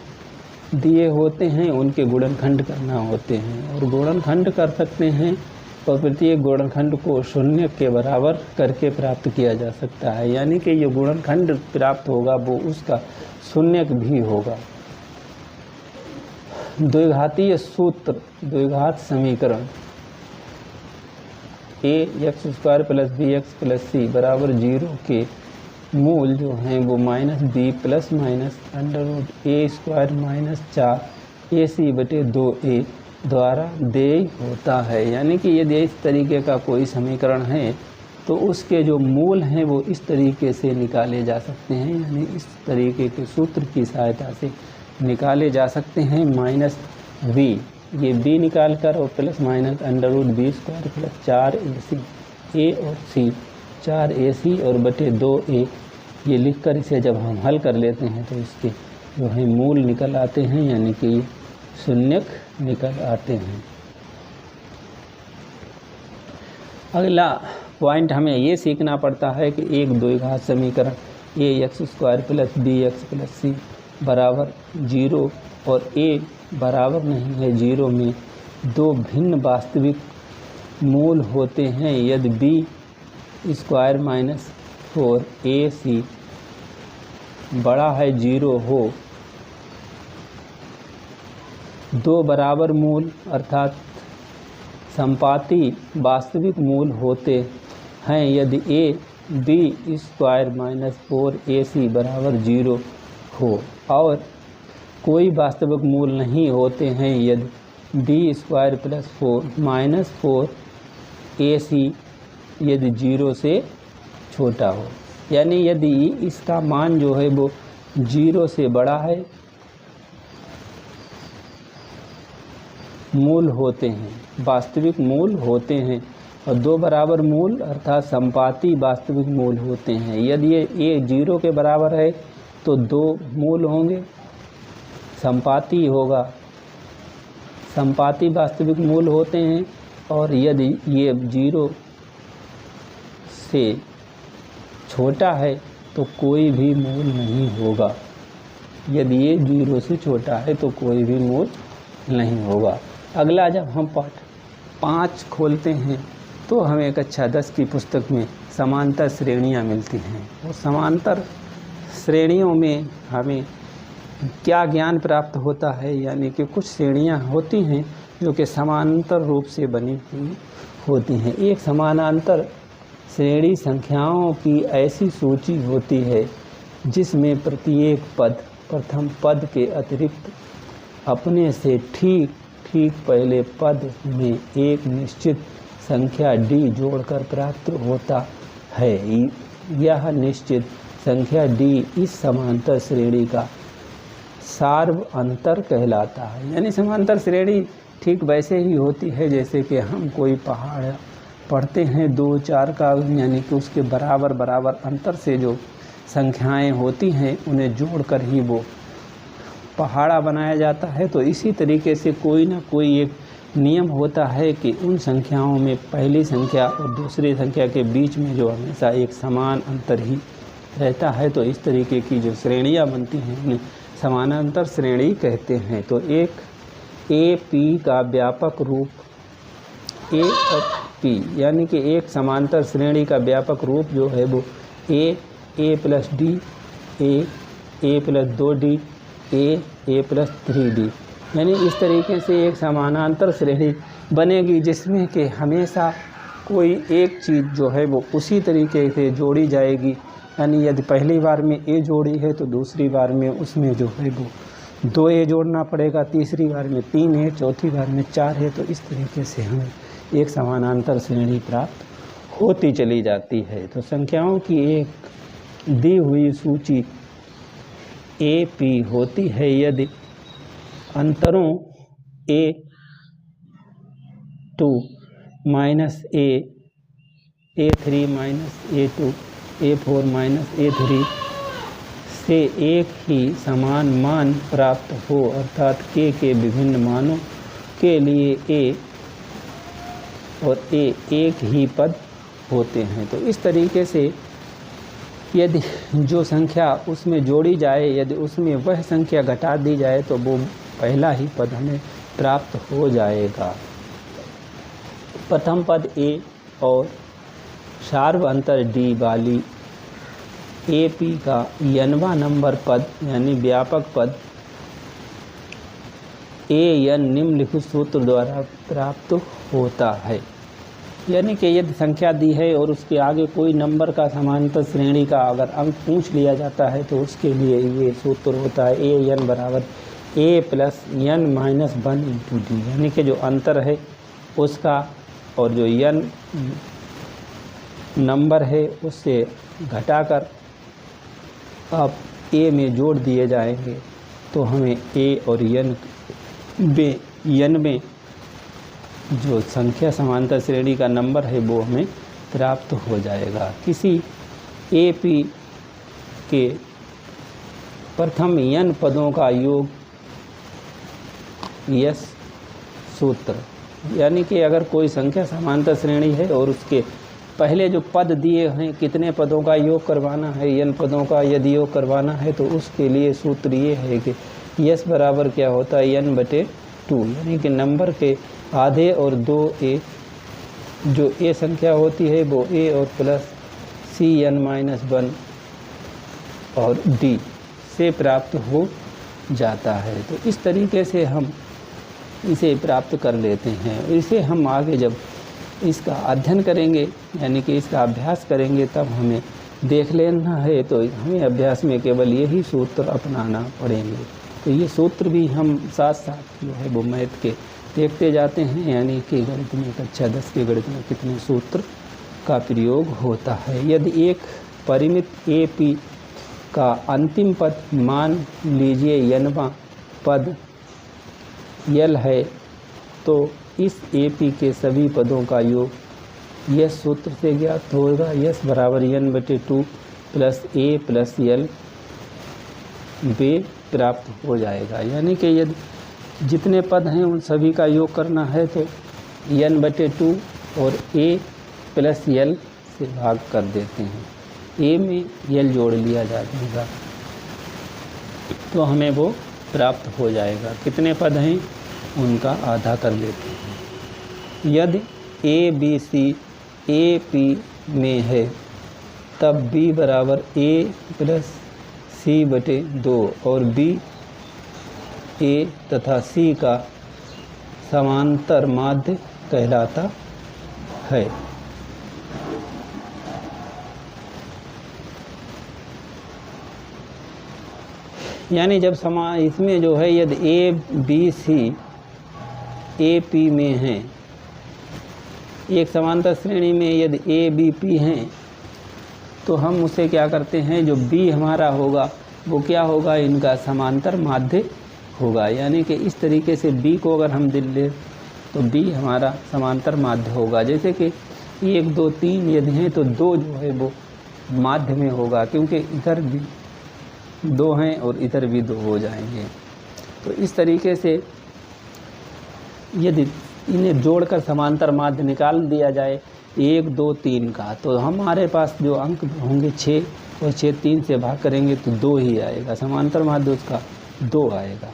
दिए होते हैं उनके गुणनखंड करना होते हैं और गुणनखंड कर सकते हैं और प्रत्येक गुणनखंड को शून्य के बराबर करके प्राप्त किया जा सकता है। यानी कि ये गुणनखंड प्राप्त होगा वो उसका शून्यक भी होगा। द्विघातीय सूत्र द्विघात समीकरण ax² + bx + c बराबर 0 के मूल जो हैं वो -b ± √a² - 4ac बटे 2a द्वारा देय होता है। यानी कि यदि इस तरीके का कोई समीकरण है तो उसके जो मूल हैं वो इस तरीके से निकाले जा सकते हैं, यानी इस तरीके के सूत्र की सहायता से निकाले जा सकते हैं। -b ये b निकाल कर और ± √b² + 4ac a और c 4ac और बटे 2a ये लिखकर इसे जब हम हल कर लेते हैं तो इसके जो है मूल निकल आते हैं, यानी कि ये शून्यक निकल आते हैं। अगला पॉइंट हमें ये सीखना पड़ता है कि एक द्विघात समीकरण ax² + bx + c बराबर 0 और a बराबर नहीं है 0 में दो भिन्न वास्तविक मूल होते हैं यदि b² - 4ac बड़ा है 0 हो। दो बराबर मूल अर्थात संपाती वास्तविक मूल होते हैं यदि b² - 4ac बराबर 0 हो, और कोई वास्तविक मूल नहीं होते हैं यदि b² + 4 - 4ac यदि 0 से छोटा हो। यानी यदि इसका मान जो है वो 0 से बड़ा है, मूल होते हैं, वास्तविक मूल होते हैं, और दो बराबर मूल अर्थात संपाती वास्तविक मूल होते हैं। यदि ये 0 के बराबर है तो दो मूल होंगे, संपाती होगा, संपाती वास्तविक मूल होते हैं, और यदि ये 0 से छोटा है तो कोई भी मूल नहीं होगा। यदि ये 0 से छोटा है तो कोई भी मूल नहीं होगा। अगला जब हम पाठ 5 खोलते हैं तो हमें कक्षा 10 की पुस्तक में समांतर श्रेणियाँ मिलती हैं, और समांतर श्रेणियों में हमें क्या ज्ञान प्राप्त होता है, यानी कि कुछ श्रेणियाँ होती हैं जो कि समांतर रूप से बनी हुई होती हैं। एक समानांतर श्रेणी संख्याओं की ऐसी सूची होती है जिसमें प्रत्येक पद प्रथम पद के अतिरिक्त अपने से ठीक पहले पद में एक निश्चित संख्या d जोड़कर प्राप्त होता है। यह निश्चित संख्या d इस समांतर श्रेणी का सार्व अंतर कहलाता है। यानी समांतर श्रेणी ठीक वैसे ही होती है जैसे कि हम कोई पहाड़ पढ़ते हैं 2, 4 का, यानी कि उसके बराबर अंतर से जो संख्याएं होती हैं उन्हें जोड़कर ही वो पहाड़ा बनाया जाता है। तो इसी तरीके से कोई ना कोई एक नियम होता है कि उन संख्याओं में पहली संख्या और दूसरी संख्या के बीच में जो हमेशा एक समान अंतर ही रहता है। तो इस तरीके की जो श्रेणियाँ बनती हैं उन्हें समानांतर श्रेणी कहते हैं। तो एक AP का व्यापक रूप AP, यानी कि एक समांतर श्रेणी का व्यापक रूप जो है वो A + D, A + 2D, A + 3D, यानी इस तरीके से एक समानांतर श्रेणी बनेगी जिसमें कि हमेशा कोई एक चीज़ जो है वो उसी तरीके से जोड़ी जाएगी। यानी यदि पहली बार में A जोड़ी है तो दूसरी बार में उसमें जो है वो 2A जोड़ना पड़ेगा, तीसरी बार में 3 है, चौथी बार में 4 है। तो इस तरीके से हमें एक समानांतर श्रेणी प्राप्त होती चली जाती है। तो संख्याओं की एक दी हुई सूची AP होती है यदि अंतरों A2 - A, A3 - A2, A4 - A3 से एक ही समान मान प्राप्त हो, अर्थात k के विभिन्न मानों के लिए A और A एक ही पद होते हैं। तो इस तरीके से यदि जो संख्या उसमें जोड़ी जाए, यदि उसमें वह संख्या घटा दी जाए तो वो पहला ही पद हमें प्राप्त हो जाएगा। प्रथम पद A और सार्व अंतर D वाली AP का n वां नंबर पद यानी व्यापक पद AN निम्नलिखित सूत्र द्वारा प्राप्त होता है। यानी कि यदि संख्या दी है और उसके आगे कोई नंबर का समांतर श्रेणी का अगर अंक पूछ लिया जाता है तो उसके लिए ये सूत्र होता है AN बराबर A + n - 1 × D, यानी कि जो अंतर है उसका और जो n नंबर है उससे घटाकर आप A में जोड़ दिए जाएंगे तो हमें A और n में जो संख्या समांतर श्रेणी का नंबर है वो हमें प्राप्त हो जाएगा। किसी AP के प्रथम n पदों का योग यस सूत्र। यानी कि अगर कोई संख्या समांतर श्रेणी है और उसके पहले जो पद दिए हैं कितने पदों का योग करवाना है, n पदों का यदि योग करवाना है, तो उसके लिए सूत्र ये है कि यस बराबर क्या होता है n/2, यानी कि नंबर के आधे और 2a, जो a संख्या होती है वो a और प्लस cn-1 और d से प्राप्त हो जाता है। तो इस तरीके से हम इसे प्राप्त कर लेते हैं। इसे हम आगे जब इसका अध्ययन करेंगे, यानी कि इसका अभ्यास करेंगे, तब हमें देख लेना है, तो हमें अभ्यास में केवल यही सूत्र अपनाना पड़ेंगे। तो ये सूत्र भी हम साथ साथ जो है वो मैथ के देखते जाते हैं, यानी कि गणित में कक्षा 10 के गणित में कितने सूत्र का प्रयोग होता है। यदि एक परिमित ए पी का अंतिम पद मान लीजिए n वां पद यल है, तो इस ए पी के सभी पदों का योग यस सूत्र से ज्ञात होगा। यस बराबर n/2 plus a plus L बे प्राप्त हो जाएगा। यानी कि यदि जितने पद हैं उन सभी का योग करना है तो n/2 और a प्लस यल से भाग कर देते हैं, a में यल जोड़ लिया जाएगा तो हमें वो प्राप्त हो जाएगा। कितने पद हैं उनका आधा कर लेते हैं। यदि A B C A P में है, तब b बराबर a प्लस c/2 और b a तथा c का समांतर माध्य कहलाता है। यानी जब इसमें जो है यदि A B C A P में हैं, एक समांतर श्रेणी में यदि ए बी पी हैं, तो हम उसे क्या करते हैं, जो बी हमारा होगा वो क्या होगा, इनका समांतर माध्य होगा। यानी कि इस तरीके से बी को अगर हम दिल लें तो बी हमारा समांतर माध्य होगा। जैसे कि 1 2 3 यदि हैं तो 2 जो है वो माध्य में होगा, क्योंकि इधर भी 2 हैं और इधर भी 2 हो जाएंगे। तो इस तरीके से यदि इन्हें जोड़कर समांतर माध्य निकाल दिया जाए 1 2 3 का, तो हमारे पास जो अंक होंगे 6 और 6 3 से भाग करेंगे तो 2 ही आएगा, समांतर माध्य उसका 2 आएगा।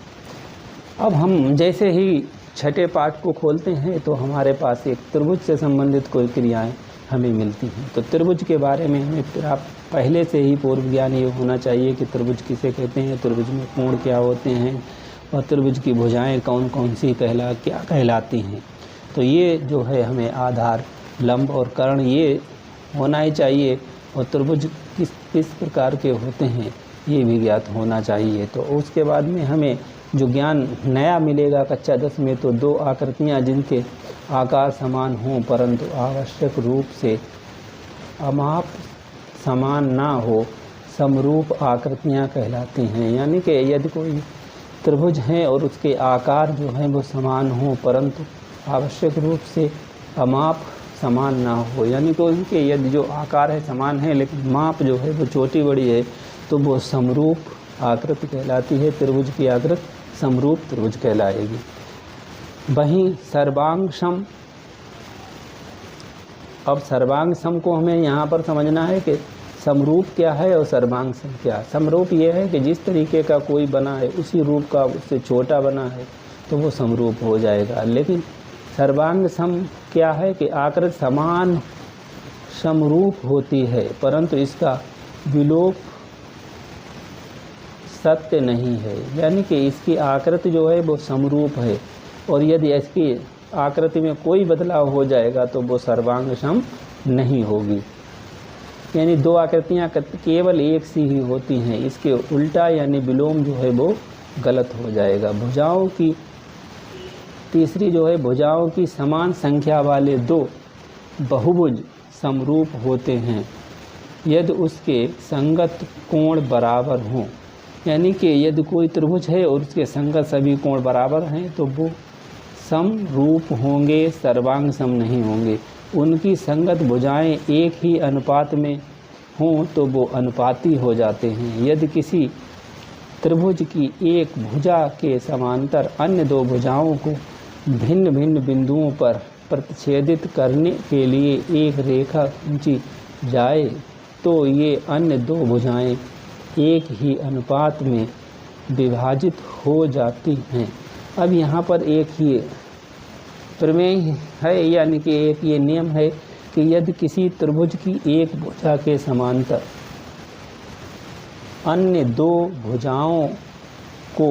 अब हम जैसे ही छठे पाठ को खोलते हैं तो हमारे पास एक त्रिभुज से संबंधित कोई क्रियाएं हमें मिलती हैं। तो त्रिभुज के बारे में हमें पहले से ही पूर्व ज्ञान ये होना चाहिए कि त्रिभुज किसे कहते हैं, त्रिभुज में कोण क्या होते हैं और त्रिभुज की भुजाएं कौन कौन सी क्या कहलाती हैं। तो ये जो है हमें आधार, लंब और कर्ण ये होना ही चाहिए, और त्रिभुज किस प्रकार के होते हैं ये भी ज्ञात होना चाहिए। तो उसके बाद में हमें जो ज्ञान नया मिलेगा कक्षा 10 में, तो 2 आकृतियाँ जिनके आकार समान हों परंतु आवश्यक रूप से अमाप समान ना हो, समरूप आकृतियाँ कहलाती हैं। यानी कि यदि कोई त्रिभुज है और उसके आकार जो हैं वो समान हों परंतु आवश्यक रूप से अमाप समान ना हो, यानी कि उनके यदि जो आकार है समान है लेकिन माप जो है वो छोटी बड़ी है, तो वो समरूप आकृति कहलाती है। त्रिभुज की आकृति समरूप त्रिभुज कहलाएगी। वहीं सर्वांग सम, अब सर्वांग सम को हमें यहाँ पर समझना है कि समरूप क्या है और सर्वांग सम क्या। समरूप ये है कि जिस तरीके का कोई बना है उसी रूप का उससे छोटा बना है तो वो समरूप हो जाएगा। लेकिन सर्वांग सम क्या है कि आकृति समान समरूप होती है परंतु इसका विलोप सत्य नहीं है, यानी कि इसकी आकृति जो है वो समरूप है और यदि इसकी आकृति में कोई बदलाव हो जाएगा तो वो सर्वांग सम नहीं होगी। यानी 2 आकृतियाँ केवल एक सी ही होती हैं, इसके उल्टा यानी विलोम जो है वो गलत हो जाएगा। भुजाओं की तीसरी जो है, भुजाओं की समान संख्या वाले 2 बहुभुज समरूप होते हैं यदि उसके संगत कोण बराबर हों। यानी कि यदि कोई त्रिभुज है और उसके संगत सभी कोण बराबर हैं तो वो समरूप होंगे, सर्वांग सम नहीं होंगे। उनकी संगत भुजाएं एक ही अनुपात में हों तो वो अनुपाती हो जाते हैं। यदि किसी त्रिभुज की एक भुजा के समांतर अन्य दो भुजाओं को भिन्न भिन्न बिंदुओं पर प्रतिच्छेदित करने के लिए एक रेखा खींची जाए तो ये अन्य दो भुजाएं एक ही अनुपात में विभाजित हो जाती हैं। अब यहाँ पर एक ही प्रमेय है, यानी कि एक ये नियम है कि यदि किसी त्रिभुज की एक भुजा के समांतर अन्य दो भुजाओं को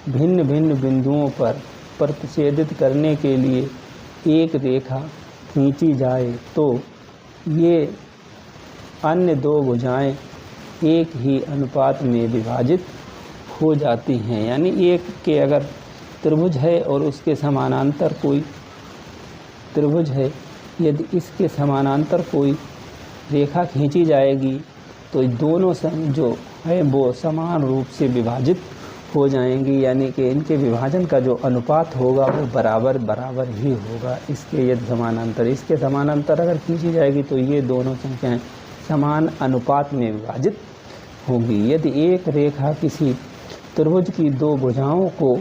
भिन्न भिन्न बिंदुओं पर प्रतिच्छेदित करने के लिए एक रेखा खींची जाए तो ये अन्य दो भुजाएं एक ही अनुपात में विभाजित हो जाती हैं। यानी एक के अगर त्रिभुज है और उसके समानांतर कोई त्रिभुज है, यदि इसके समानांतर कोई रेखा खींची जाएगी तो दोनों जो है वो समान रूप से विभाजित हो जाएंगी, यानी कि इनके विभाजन का जो अनुपात होगा वो बराबर बराबर ही होगा। इसके यदि समानांतर इसके समानांतर अगर खींची जाएगी तो ये दोनों संख्याएं समान अनुपात में विभाजित होंगी। यदि एक रेखा किसी त्रिभुज की दो भुजाओं को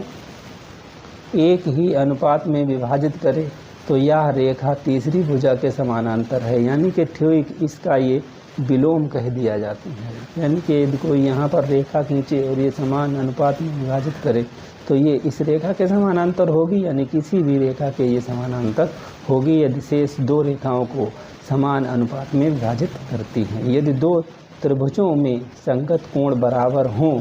एक ही अनुपात में विभाजित करे तो यह रेखा तीसरी भुजा के समानांतर है, यानी कि ठीक इसका ये विलोम कह दिया जाता है। यानी कि यदि कोई यहाँ पर रेखा खींचे और ये समान अनुपात में विभाजित करे तो ये इस रेखा के समानांतर होगी, यानी किसी भी रेखा के ये समानांतर होगी यदि शेष दो रेखाओं को समान अनुपात में विभाजित करती हैं। यदि दो त्रिभुजों में संगत कोण बराबर हों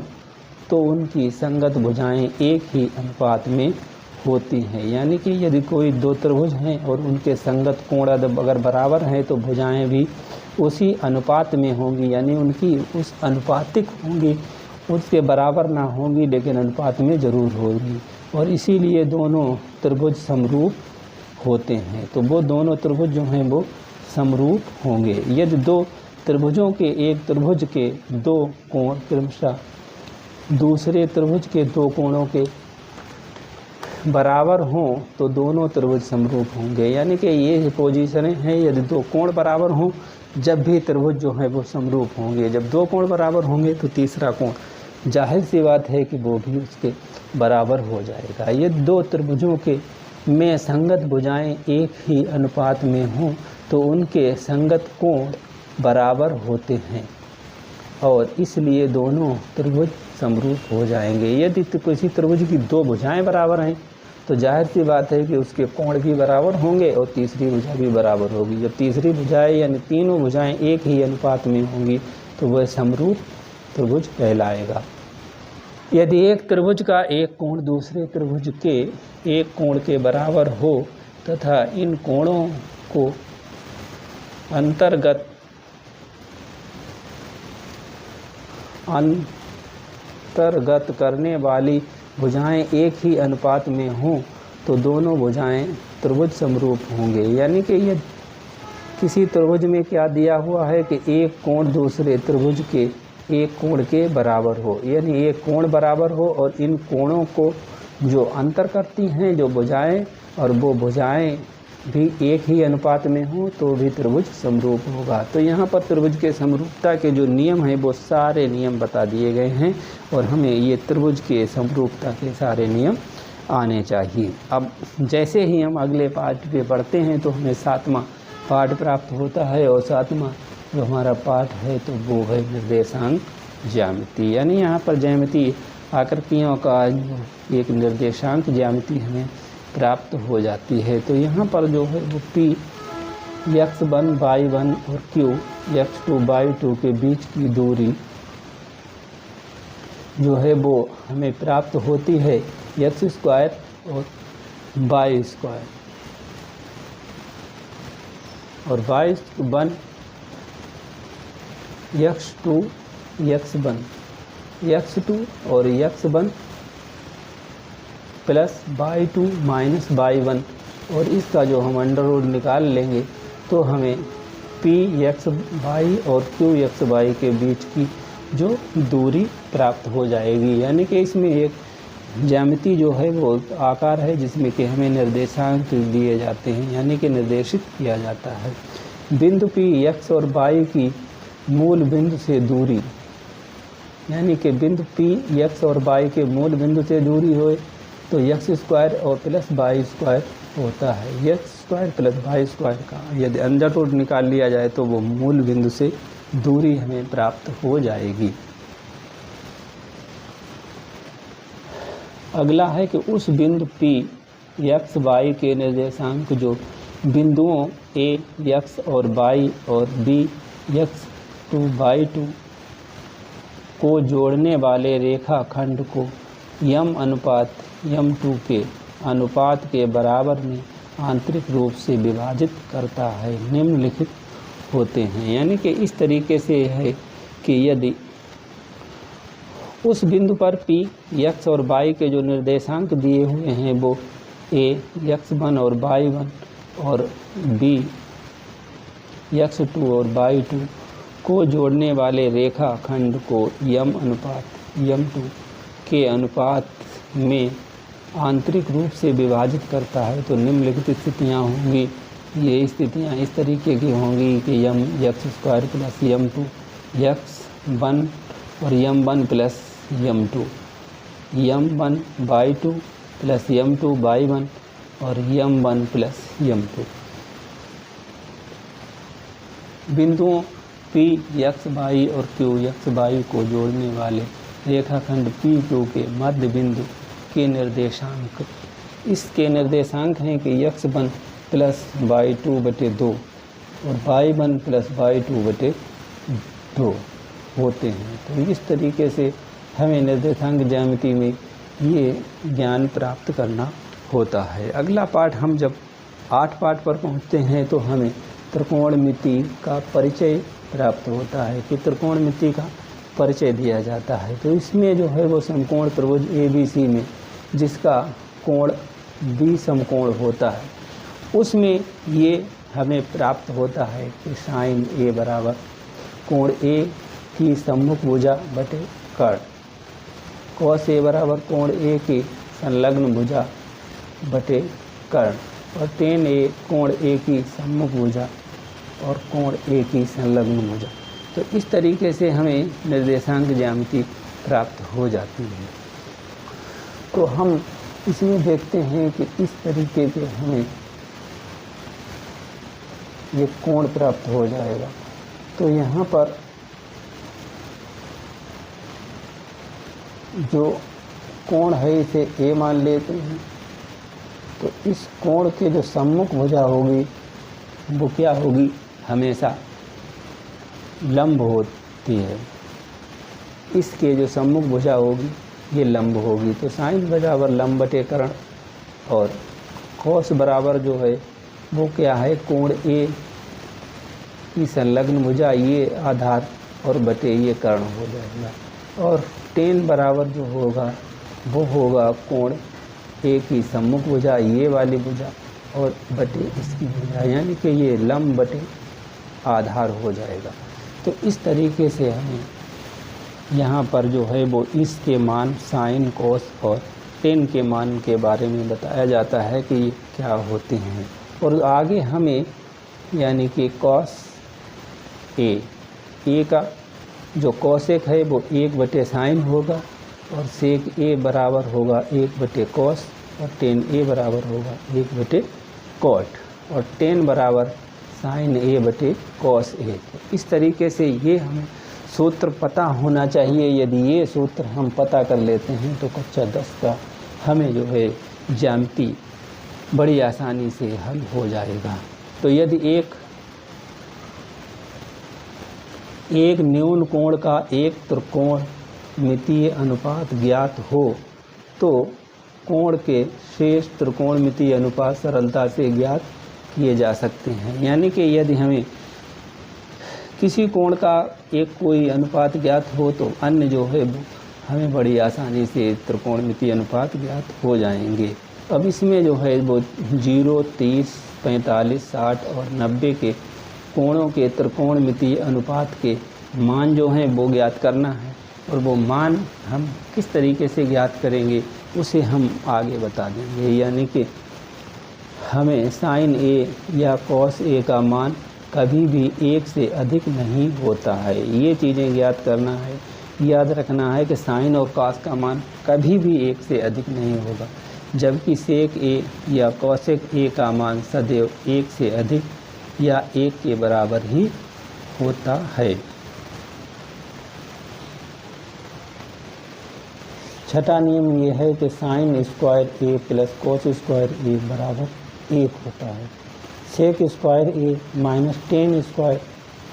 तो उनकी संगत भुजाएं एक ही अनुपात में होती हैं। यानी कि यदि कोई दो त्रिभुज हैं और उनके संगत कोण अगर बराबर हैं तो भुजाएं भी उसी अनुपात में होंगी, यानी उनकी उस अनुपातिक होंगी, उसके बराबर ना होंगी लेकिन अनुपात में ज़रूर होगी, और इसीलिए दोनों त्रिभुज समरूप होते हैं। तो वो दोनों त्रिभुज जो हैं वो समरूप होंगे। यदि दो त्रिभुजों के एक त्रिभुज के दो कोण क्रमशः दूसरे त्रिभुज के दो कोणों के बराबर हों तो दोनों त्रिभुज समरूप होंगे। यानी कि ये पोजीशनें हैं, यदि दो कोण बराबर हों जब भी त्रिभुज जो है वो समरूप होंगे। जब दो कोण बराबर होंगे तो तीसरा कोण जाहिर सी बात है कि वो भी उसके बराबर हो जाएगा। ये दो त्रिभुजों के में संगत भुजाएं एक ही अनुपात में हों तो उनके संगत कोण बराबर होते हैं और इसलिए दोनों त्रिभुज समरूप हो जाएंगे। यदि किसी त्रिभुज की दो भुजाएं बराबर हैं तो जाहिर सी बात है कि उसके कोण भी बराबर होंगे और तीसरी भुजा भी बराबर होगी। जब तीसरी भुजाएं यानी तीनों भुजाएं एक ही अनुपात में होंगी तो वह समरूप त्रिभुज कहलाएगा। यदि एक त्रिभुज का एक कोण दूसरे त्रिभुज के एक कोण के बराबर हो तथा इन कोणों को अंतर्गत करने वाली भुजाएं एक ही अनुपात में हों तो दोनों भुजाएं त्रिभुज समरूप होंगे। यानी कि ये किसी त्रिभुज में क्या दिया हुआ है कि एक कोण दूसरे त्रिभुज के एक कोण के बराबर हो, यानी एक कोण बराबर हो और इन कोणों को जो अंतर करती हैं जो भुजाएं और वो भुजाएं भी एक ही अनुपात में हो तो भी त्रिभुज समरूप होगा। तो यहाँ पर त्रिभुज के समरूपता के जो नियम हैं वो सारे नियम बता दिए गए हैं और हमें ये त्रिभुज के समरूपता के सारे नियम आने चाहिए। अब जैसे ही हम अगले पाठ पे बढ़ते हैं तो हमें 7वां पाठ प्राप्त होता है और 7वां जो हमारा पाठ है तो वो है निर्देशांक ज्यामिति। यानी यहाँ पर ज्यामिति आकृतियों का एक निर्देशांक ज्यामिति हमें प्राप्त हो जाती है। तो यहाँ पर जो है वो P x1 y1 और Q x2 y2 के बीच की दूरी जो है वो हमें प्राप्त होती है x स्क्वायर और y स्क्वायर, और y1 x2 x1 x2 और x1 plus y2 minus y1, और इसका जो हम अंडर रूट निकाल लेंगे तो हमें p x y और q x y के बीच की जो दूरी प्राप्त हो जाएगी। यानी कि इसमें एक ज्यामिति जो है वो आकार है जिसमें कि हमें निर्देशांक दिए जाते हैं, यानी कि निर्देशित किया जाता है। बिंदु p x और y की मूल बिंदु से दूरी, यानी कि बिंदु P x और y के मूल बिंदु से दूरी हो तो x स्क्वायर और प्लस वाई स्क्वायर होता है। x square plus y square का यदि अंडर रूट निकाल लिया जाए तो वो मूल बिंदु से दूरी हमें प्राप्त हो जाएगी। अगला है कि उस बिंदु P x y के निर्देशांक जो बिंदुओं a x और y और b x टू y2 को जोड़ने वाले रेखाखंड को यम अनुपात m2 के अनुपात के बराबर में आंतरिक रूप से विभाजित करता है, निम्नलिखित होते हैं। यानी कि इस तरीके से है कि यदि उस बिंदु पर P x और y के जो निर्देशांक दिए हुए हैं वो a x1 और y1 और b x2 और y2 को जोड़ने वाले रेखाखंड को यम अनुपात m2 के अनुपात में आंतरिक रूप से विभाजित करता है तो निम्नलिखित स्थितियाँ होंगी। ये स्थितियाँ इस तरीके की होंगी कि यम x square plus m2 x1 और m1 plus m2, m1 y2 plus m2 y1 और m1 प्लस m2। बिंदुओं P x y और Q x y को जोड़ने वाले रेखाखंड PQ के मध्य बिंदु के निर्देशांक, इसके निर्देशांक हैं कि x1 प्लस y2/2 और y1 प्लस y2/2 होते हैं। तो इस तरीके से हमें निर्देशांक ज्यामिति में ये ज्ञान प्राप्त करना होता है। अगला पाठ हम जब 8 पाठ पर पहुँचते हैं तो हमें त्रिकोणमिति का परिचय प्राप्त होता है कि त्रिकोणमिति का परिचय दिया जाता है। तो इसमें जो है वो समकोण त्रिभुज ABC में जिसका कोण B समकोण होता है उसमें ये हमें प्राप्त होता है कि साइन A बराबर कोण A की सम्मुख भुजा बटे कर्ण, कॉस A बराबर कोण A की संलग्न भुजा बटे कर्ण और टेन A कोण A की सम्मुख भुजा और कोण A की संलग्न भुजा। तो इस तरीके से हमें निर्देशांक ज्यामिति प्राप्त हो जाती है। तो हम इसमें देखते हैं कि इस तरीके से हमें ये कोण प्राप्त हो जाएगा। तो यहाँ पर जो कोण है इसे A मान लेते हैं। तो इस कोण के जो सम्मुख भुजा होगी वो क्या होगी, हमेशा लंब होती है। इसके जो सम्मुख भुजा होगी ये लंब होगी। तो साइन बराबर लंब बटे कर्ण और कॉस बराबर जो है वो क्या है, कोण A की संलग्न भुजा ये आधार और बटे ये कर्ण हो जाएगा। और टेन बराबर जो होगा वो होगा कोण A की सम्मुख भुजा ये वाली भुजा और बटे इसकी भुजा, यानी कि ये लंब बटे आधार हो जाएगा। तो इस तरीके से हमें यहाँ पर जो है वो इसके मान साइन कॉस और टेन के मान के बारे में बताया जाता है कि ये क्या होते हैं। और आगे हमें यानी कि कॉस ए का जो कॉसेक है वो 1/साइन होगा और सेक A बराबर होगा 1/कॉस और टेन A बराबर होगा 1/कॉट और टेन बराबर साइन A/कॉस A। इस तरीके से ये हमें सूत्र पता होना चाहिए। यदि ये सूत्र हम पता कर लेते हैं तो कक्षा 10 का हमें जो है ज्यामिति बड़ी आसानी से हल हो जाएगा। तो यदि एक न्यून कोण का एक त्रिकोणमितीय अनुपात ज्ञात हो तो कोण के शेष त्रिकोणमितीय अनुपात सरलता से ज्ञात किए जा सकते हैं। यानी कि यदि हमें किसी कोण का एक कोई अनुपात ज्ञात हो तो अन्य जो है वो हमें बड़ी आसानी से त्रिकोणमितीय अनुपात ज्ञात हो जाएंगे। अब इसमें जो है वो 0, 30, 45, 60 और 90 के कोणों के त्रिकोणमितीय अनुपात के मान जो हैं वो ज्ञात करना है। और वो मान हम किस तरीके से ज्ञात करेंगे उसे हम आगे बता देंगे। यानी कि हमें साइन A या कॉस A का मान कभी भी 1 से अधिक नहीं होता है। ये चीज़ें ज्ञात करना है, याद रखना है कि साइन और कॉस का मान कभी भी 1 से अधिक नहीं होगा, जबकि सेक ए या कॉसेक ए का मान सदैव 1 से अधिक या 1 के बराबर ही होता है। छठा नियम ये है कि साइन स्क्वायर ए प्लस कोस स्क्वायर ए बराबर 1 होता है। सेक स्क्वायर ए माइनस टेन स्क्वायर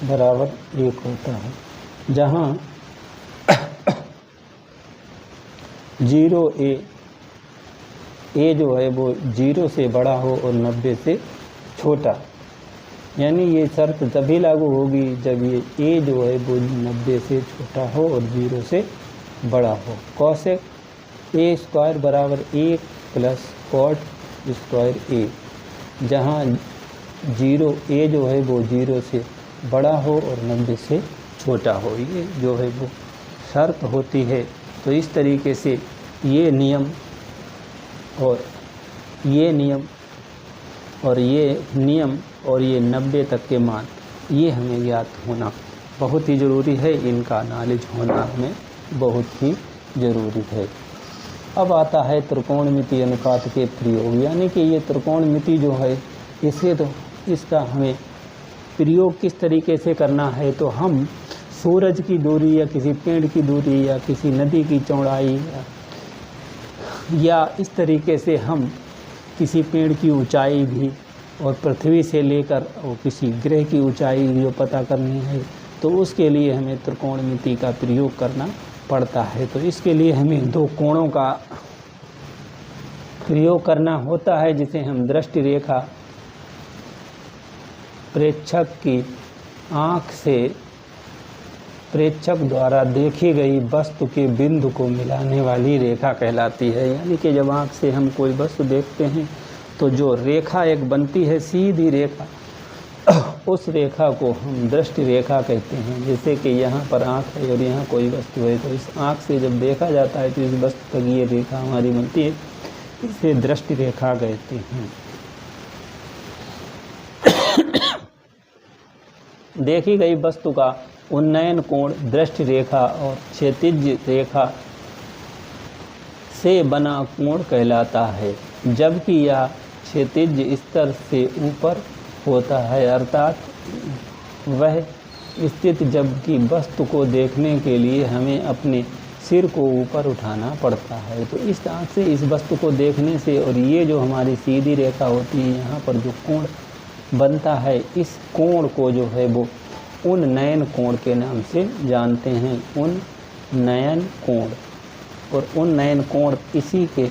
बराबर 1 होता है, जहाँ 0 ए जो है वो 0 से बड़ा हो और 90 से छोटा, यानी ये शर्त तभी लागू होगी जब ये ए जो है वो 90 से छोटा हो और 0 से बड़ा हो। कॉसेक ए स्क्वायर बराबर 1 प्लस कॉट स्क्वायर ए, जहाँ 0 ए जो है वो 0 से बड़ा हो और 90 से छोटा हो, ये जो है वो शर्त होती है। तो इस तरीके से ये नियम और ये नियम और ये 90 तक के मान, ये हमें ज्ञात होना बहुत ही ज़रूरी है, इनका नॉलेज होना हमें बहुत ही ज़रूरी है। अब आता है त्रिकोणमिति अनुपात के प्रयोग, यानी कि ये त्रिकोणमिति जो है इसका हमें प्रयोग किस तरीके से करना है। तो हम सूरज की दूरी या किसी पेड़ की दूरी या किसी नदी की चौड़ाई या इस तरीके से हम किसी पेड़ की ऊंचाई भी और पृथ्वी से लेकर और किसी ग्रह की ऊंचाई जो पता करनी है, तो उसके लिए हमें त्रिकोणमिति का प्रयोग करना पड़ता है। तो इसके लिए हमें 2 कोणों का प्रयोग करना होता है, जिसे हम दृष्टि रेखा प्रेक्षक की आँख से प्रेक्षक द्वारा देखी गई वस्तु के बिंदु को मिलाने वाली रेखा कहलाती है। यानी कि जब आँख से हम कोई वस्तु देखते हैं तो जो रेखा एक बनती है, सीधी रेखा, उस रेखा को हम दृष्टि रेखा कहते हैं। जैसे कि यहाँ पर आँख है और यहाँ कोई वस्तु है, तो इस आँख से जब देखा जाता है तो इस वस्तु तक ये रेखा हमारी बनती है, इसे दृष्टि रेखा कहते हैं। देखी गई वस्तु का उन्नयन कोण दृष्टि रेखा और क्षैतिज रेखा से बना कोण कहलाता है, जबकि यह क्षैतिज स्तर से ऊपर होता है, अर्थात वह स्थिति जबकि वस्तु को देखने के लिए हमें अपने सिर को ऊपर उठाना पड़ता है। तो इस तरह से इस वस्तु को देखने से, और ये जो हमारी सीधी रेखा होती है, यहाँ पर जो कोण बनता है, इस कोण को जो है वो उन्नयन कोण के नाम से जानते हैं, उन्नयन कोण। और उन्नयन कोण, इसी के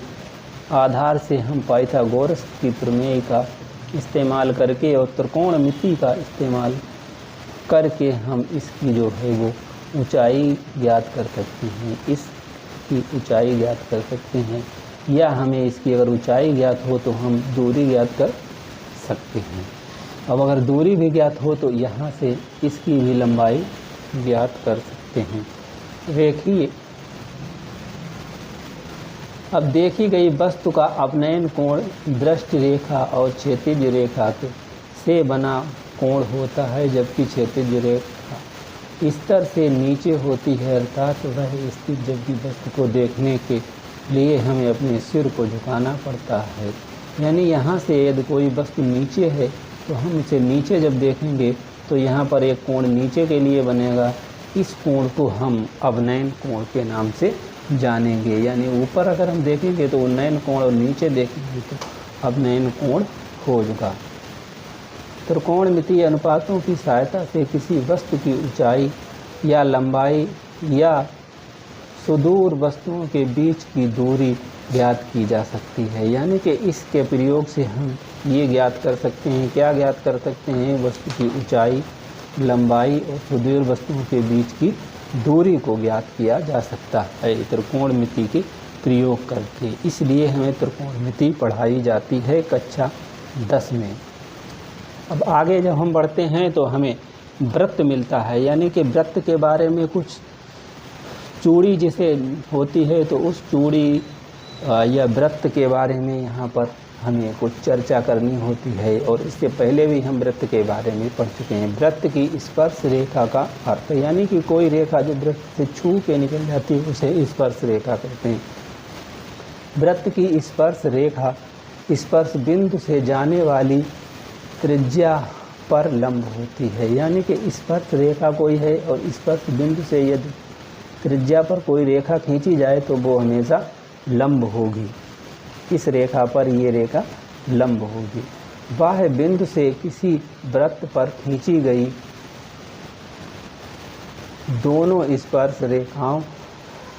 आधार से हम पाइथागोरस की प्रमेय का इस्तेमाल करके और त्रिकोणमिति का इस्तेमाल करके हम इसकी जो है वो ऊंचाई ज्ञात कर सकते हैं, इसकी ऊंचाई ज्ञात कर सकते हैं, या हमें इसकी अगर ऊंचाई ज्ञात हो तो हम दूरी ज्ञात कर सकते हैं। अब अगर दूरी भी ज्ञात हो तो यहाँ से इसकी भी लंबाई ज्ञात कर सकते हैं। देखिए, अब देखी गई वस्तु का अपनयन कोण दृष्टि रेखा और क्षैतिज रेखा के से बना कोण होता है, जबकि क्षैतिज रेखा स्तर से नीचे होती है, अर्थात वह स्थिति जबकि वस्तु को देखने के लिए हमें अपने सिर को झुकाना पड़ता है। यानी यहाँ से यदि कोई वस्तु नीचे है तो हम इसे नीचे जब देखेंगे तो यहाँ पर एक कोण नीचे के लिए बनेगा, इस कोण को हम अवनयन कोण के नाम से जानेंगे। यानी ऊपर अगर हम देखेंगे तो उन्नयन कोण और नीचे देखेंगे तो अवनयन कोण होगा। त्रिकोणमितीय अनुपातों की सहायता से किसी वस्तु की ऊंचाई या लंबाई या सुदूर वस्तुओं के बीच की दूरी ज्ञात की जा सकती है। यानी कि इसके प्रयोग से हम ये ज्ञात कर सकते हैं, क्या ज्ञात कर सकते हैं, वस्तु की ऊंचाई, लंबाई और सुदूर वस्तुओं के बीच की दूरी को ज्ञात किया जा सकता है त्रिकोणमिति के प्रयोग करके। इसलिए हमें त्रिकोणमिति पढ़ाई जाती है कक्षा 10 में। अब आगे जब हम बढ़ते हैं तो हमें वृत्त मिलता है, यानी कि वृत्त के बारे में कुछ चूड़ी जिसे होती है तो उस चूड़ी या वृत्त के बारे में यहाँ पर हमें कुछ चर्चा करनी होती है, और इससे पहले भी हम वृत्त के बारे में पढ़ चुके हैं। वृत्त की स्पर्श रेखा का अर्थ, यानी कि कोई रेखा जो वृत्त से छू के निकल जाती है उसे स्पर्श रेखा कहते हैं। वृत्त की स्पर्श रेखा स्पर्श बिंदु से जाने वाली त्रिज्या पर लंब होती है, यानी कि स्पर्श रेखा कोई है और स्पर्श बिंदु से यदि त्रिज्या पर कोई रेखा खींची जाए तो वो हमेशा लंब होगी। इस रेखा पर ये रेखा लंब होगी। बाह्य बिंदु से किसी वृत्त पर खींची गई दोनों स्पर्श रेखाओं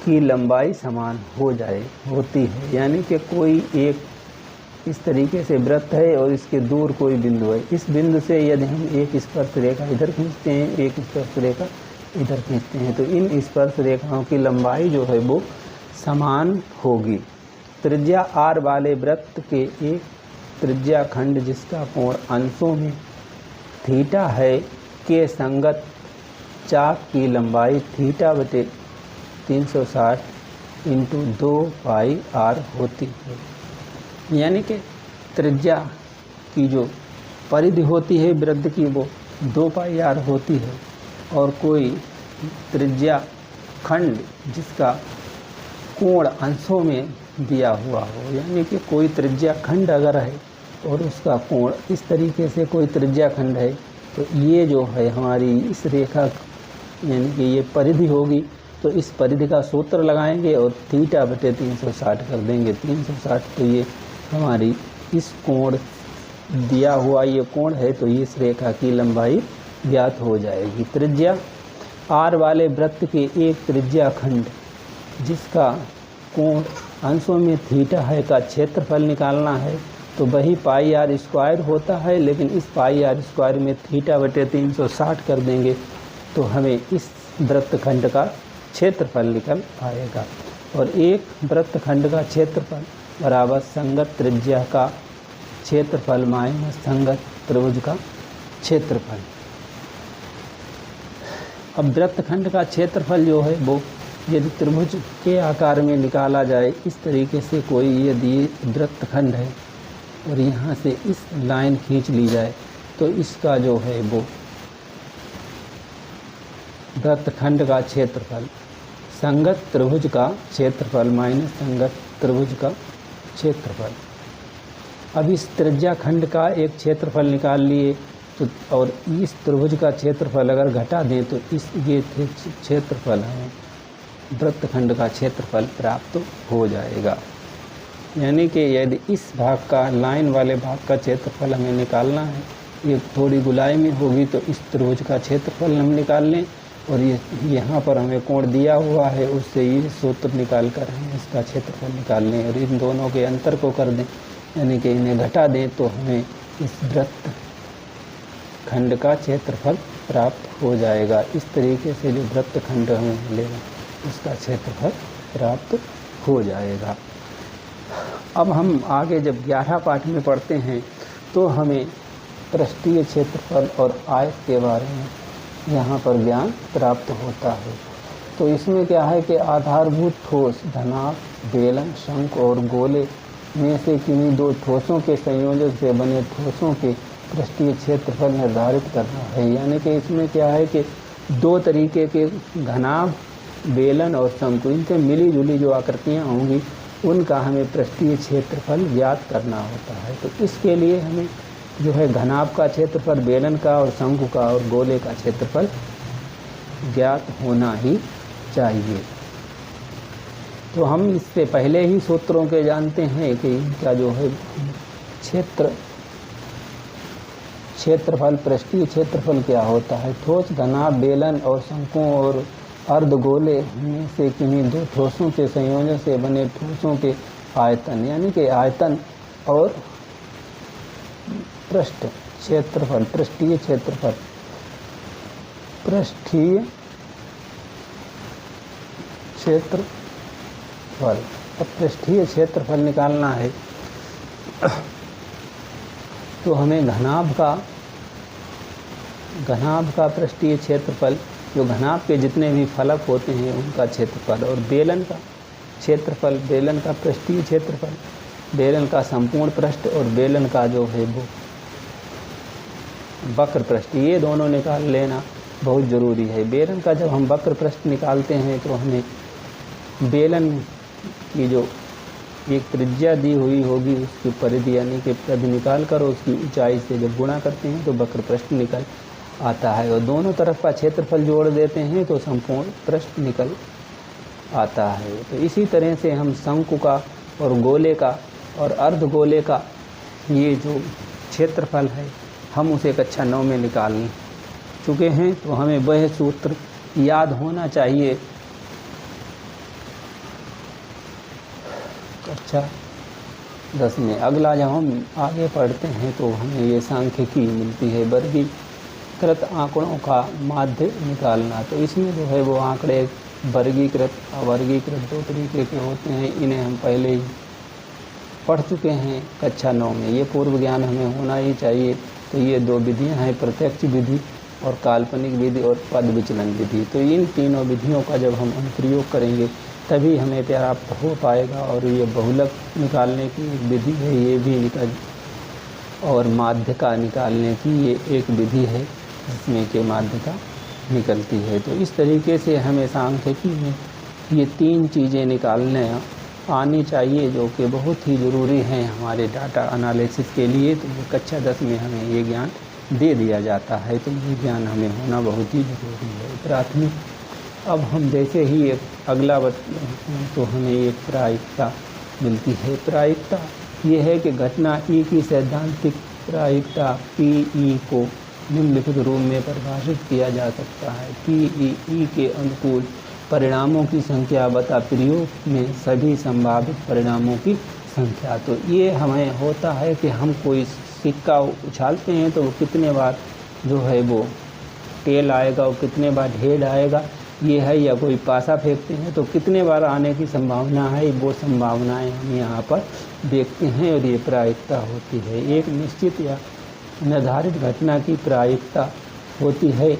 की लंबाई समान होती है, यानी कि कोई एक इस तरीके से वृत्त है और इसके दूर कोई बिंदु है। इस बिंदु से यदि हम एक स्पर्श रेखा इधर खींचते हैं, एक स्पर्श रेखा इधर खींचते हैं, तो इन स्पर्श रेखाओं की लंबाई जो है वो समान होगी। त्रिज्या r वाले वृत्त के एक त्रिज्या खंड जिसका कोण अंशों में थीटा है के संगत चाप की लंबाई थीटा बटे 360 इंटू 2 पाई r होती है, यानी कि त्रिज्या की जो परिधि होती है वृत्त की वो 2 पाई r होती है, और कोई त्रिज्या खंड जिसका कोण अंशों में दिया हुआ हो, यानी कि कोई त्रिज्या खंड अगर है और उसका कोण इस तरीके से कोई त्रिज्या खंड है, तो ये जो है हमारी इस रेखा यानी कि ये परिधि होगी। तो इस परिधि का सूत्र लगाएंगे और थीटा बटे 360 कर देंगे। 360 तो ये हमारी इस कोण दिया हुआ ये कोण है, तो इस रेखा की लंबाई ज्ञात हो जाएगी। त्रिज्या r वाले वृत्त के एक त्रिज्या खंड जिसका कोण अंशों में थीटा है का क्षेत्रफल निकालना है, तो वही पाई r स्क्वायर होता है, लेकिन इस पाई r स्क्वायर में थीटा बटे 360 कर देंगे तो हमें इस वृत्तखंड का क्षेत्रफल निकल आएगा। और एक वृत्तखंड का क्षेत्रफल बराबर संगत त्रिज्या का क्षेत्रफल माइनस संगत त्रिभुज का क्षेत्रफल। अब वृत्तखंड का क्षेत्रफल जो है वो यदि त्रिभुज के आकार में निकाला जाए, इस तरीके से कोई यदि वृत्तखंड है और यहाँ से इस लाइन खींच ली जाए, तो इसका जो है वो वृत्तखंड का क्षेत्रफल संगत त्रिभुज का क्षेत्रफल माइनस संगत त्रिभुज का क्षेत्रफल। अब इस त्रिज्या खंड का एक क्षेत्रफल निकाल लिए, तो और इस त्रिभुज का क्षेत्रफल अगर घटा दें तो इस ये क्षेत्रफल हमें वृत्तखंड का क्षेत्रफल प्राप्त हो जाएगा। यानी कि यदि इस भाग का लाइन वाले भाग का क्षेत्रफल हमें निकालना है, ये थोड़ी गुलाई में होगी, तो इस त्रिभुज का क्षेत्रफल हम निकाल लें और ये यहाँ पर हमें कोण दिया हुआ है उससे ये सूत्र निकाल कर हम इसका क्षेत्रफल निकाल लें और इन दोनों के अंतर को कर दें, यानी कि इन्हें घटा दें, तो हमें इस वृत्त खंड का क्षेत्रफल प्राप्त हो जाएगा। इस तरीके से जो वृत्त खंड हमें मिलेगा उसका क्षेत्रफल प्राप्त हो जाएगा। अब हम आगे जब 11 पाठ में पढ़ते हैं तो हमें पृष्ठीय क्षेत्रफल और आयत के बारे में यहाँ पर ज्ञान प्राप्त होता है। तो इसमें क्या है कि आधारभूत ठोस धनाभ, बेलन, शंख और गोले में से किन्हीं दो ठोसों के संयोजन से बने ठोसों के पृष्ठीय क्षेत्रफल निर्धारित करना है। यानी कि इसमें क्या है कि दो तरीके के घनाभ, बेलन और शंकु, इनसे मिली जुली जो आकृतियाँ होंगी उनका हमें पृष्ठीय क्षेत्रफल ज्ञात करना होता है। तो इसके लिए हमें जो है घनाभ का क्षेत्रफल, बेलन का और शंकु का और गोले का क्षेत्रफल ज्ञात होना ही चाहिए। तो हम इससे पहले ही सूत्रों के जानते हैं कि इनका जो है क्षेत्रफल, पृष्ठीय क्षेत्रफल क्या होता है। ठोस, घनाभ, बेलन और शंकुओं और अर्धगोले में से किन्हीं दो ठोसों के संयोजन से बने ठोसों के आयतन, यानी कि आयतन और पृष्ठ क्षेत्रफल, पृष्ठीय क्षेत्रफल, पृष्ठीय क्षेत्रफल। अब पृष्ठीय क्षेत्रफल निकालना है तो हमें घनाभ का पृष्ठीय क्षेत्रफल, जो घनाभ के जितने भी फलक होते हैं उनका क्षेत्रफल, और बेलन का क्षेत्रफल, बेलन का पृष्ठीय क्षेत्रफल बेलन का संपूर्ण पृष्ठ और बेलन का जो है वो वक्र पृष्ठ, ये दोनों निकाल लेना बहुत ज़रूरी है। बेलन का जब हम वक्र पृष्ठ निकालते हैं तो हमें बेलन की जो एक त्रिज्या दी हुई होगी उसकी परिधि यानी कि परिधि निकाल कर उसकी ऊंचाई से जब गुणा करते हैं तो वक्र पृष्ठ निकल आता है, और दोनों तरफ का क्षेत्रफल जोड़ देते हैं तो संपूर्ण पृष्ठ निकल आता है। तो इसी तरह से हम शंकु का और गोले का और अर्धगोले का ये जो क्षेत्रफल है हम उसे कक्षा 9 में निकाल चुके हैं, तो हमें वह सूत्र याद होना चाहिए। कक्षा 10 में अगला जब हम आगे पढ़ते हैं तो हमें ये सांख्यिकी मिलती है, वर्गीकृत आंकड़ों का माध्य निकालना। तो इसमें जो है वो आंकड़े वर्गीकृत अवर्गीकृत दो तरीके के होते हैं, इन्हें हम पहले ही पढ़ चुके हैं कक्षा 9 में, ये पूर्व ज्ञान हमें होना ही चाहिए। तो ये दो विधियां हैं, प्रत्यक्ष विधि और काल्पनिक विधि और पद विचलन विधि। तो इन तीनों विधियों का जब हम अनुप्रयोग करेंगे तभी हमें प्राप्त हो पाएगा, और ये बहुलक निकालने की एक विधि है ये भी निकल, और माध्यिका निकालने की ये एक विधि है जिसमें कि माध्यिका निकलती है। तो इस तरीके से हमें सांख्यिकी में ये तीन चीज़ें निकालने आनी चाहिए जो कि बहुत ही ज़रूरी हैं हमारे डाटा एनालिसिस के लिए। तो ये कक्षा 10 में हमें ये ज्ञान दे दिया जाता है, तो ये ज्ञान हमें होना बहुत ही ज़रूरी है प्राथमिक। अब हम जैसे ही एक अगला तो हमें एक प्रायिकता मिलती है। प्रायिकता ये है कि घटना ई की सैद्धांतिक प्रायिकता पी ई को निम्नलिखित रूप में परिभाषित किया जा सकता है। पी ई के अनुकूल परिणामों की संख्या बता प्रयोग में सभी संभावित परिणामों की संख्या। तो ये हमें होता है कि हम कोई सिक्का उछालते हैं तो वो कितने बार जो है वो टेल आएगा और कितने बार हेड आएगा ये है, या कोई पासा फेंकते हैं तो कितने बार आने की संभावना है, वो संभावनाएं हम यहाँ पर देखते हैं, और ये प्रायिकता होती है। एक निश्चित या निर्धारित घटना की प्रायिकता होती है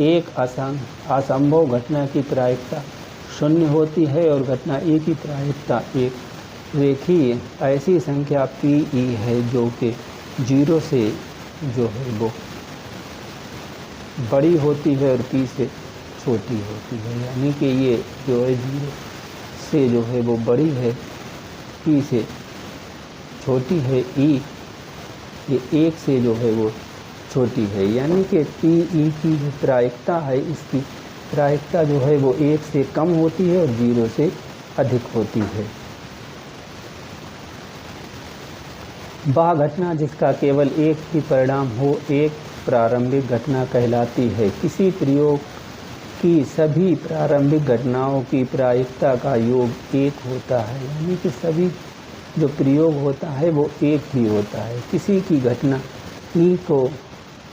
एक असंभव घटना की प्रायिकता 0 होती है, और घटना ए की प्रायिकता एक रेखीय ऐसी संख्या पी ई है जो कि 0 से जो है वो बड़ी होती है और पी से छोटी होती है। यानी कि ये जो है 0 से जो है वो बड़ी है, पी से छोटी है, ई ये 1 से जो है वो छोटी है। यानी कि पी ई की जो प्रायिकता है इसकी प्रायिकता जो है वो 1 से कम होती है और 0 से अधिक होती है। वह घटना जिसका केवल एक ही परिणाम हो एक प्रारंभिक घटना कहलाती है। किसी प्रयोग की सभी प्रारंभिक घटनाओं की प्रायिकता का योग 1 होता है। यानी कि सभी जो प्रयोग होता है वो 1 ही होता है। किसी की घटना ई को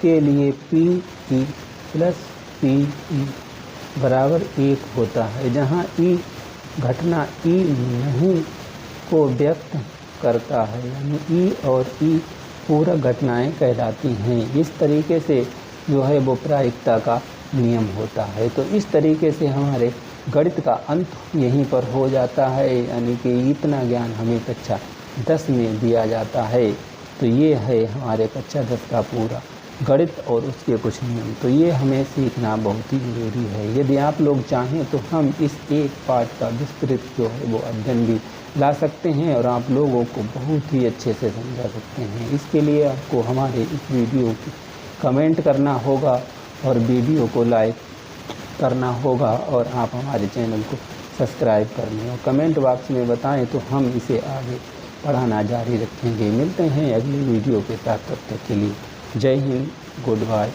के लिए P E plus P E बराबर 1 होता है, जहाँ ई घटना ई नहीं को व्यक्त करता है। यानी ई और ई पूरक घटनाएं कहलाती हैं। इस तरीके से जो है वो प्रायिकता का नियम होता है। तो इस तरीके से हमारे गणित का अंत यहीं पर हो जाता है। यानी कि इतना ज्ञान हमें कक्षा 10 में दिया जाता है। तो ये है हमारे कक्षा 10 का पूरा गणित और उसके कुछ नियम। तो ये हमें सीखना बहुत ही ज़रूरी है। यदि आप लोग चाहें तो हम इस एक पाठ का विस्तृत जो है वो अध्ययन भी ला सकते हैं और आप लोगों को बहुत ही अच्छे से समझा सकते हैं। इसके लिए आपको हमारे इस वीडियो की कमेंट करना होगा और वीडियो को लाइक करना होगा, और आप हमारे चैनल को सब्सक्राइब कर लें और कमेंट बॉक्स में बताएं तो हम इसे आगे पढ़ाना जारी रखेंगे। मिलते हैं अगली वीडियो के साथ, तब तक के लिए जय हिंद, गुड बाय।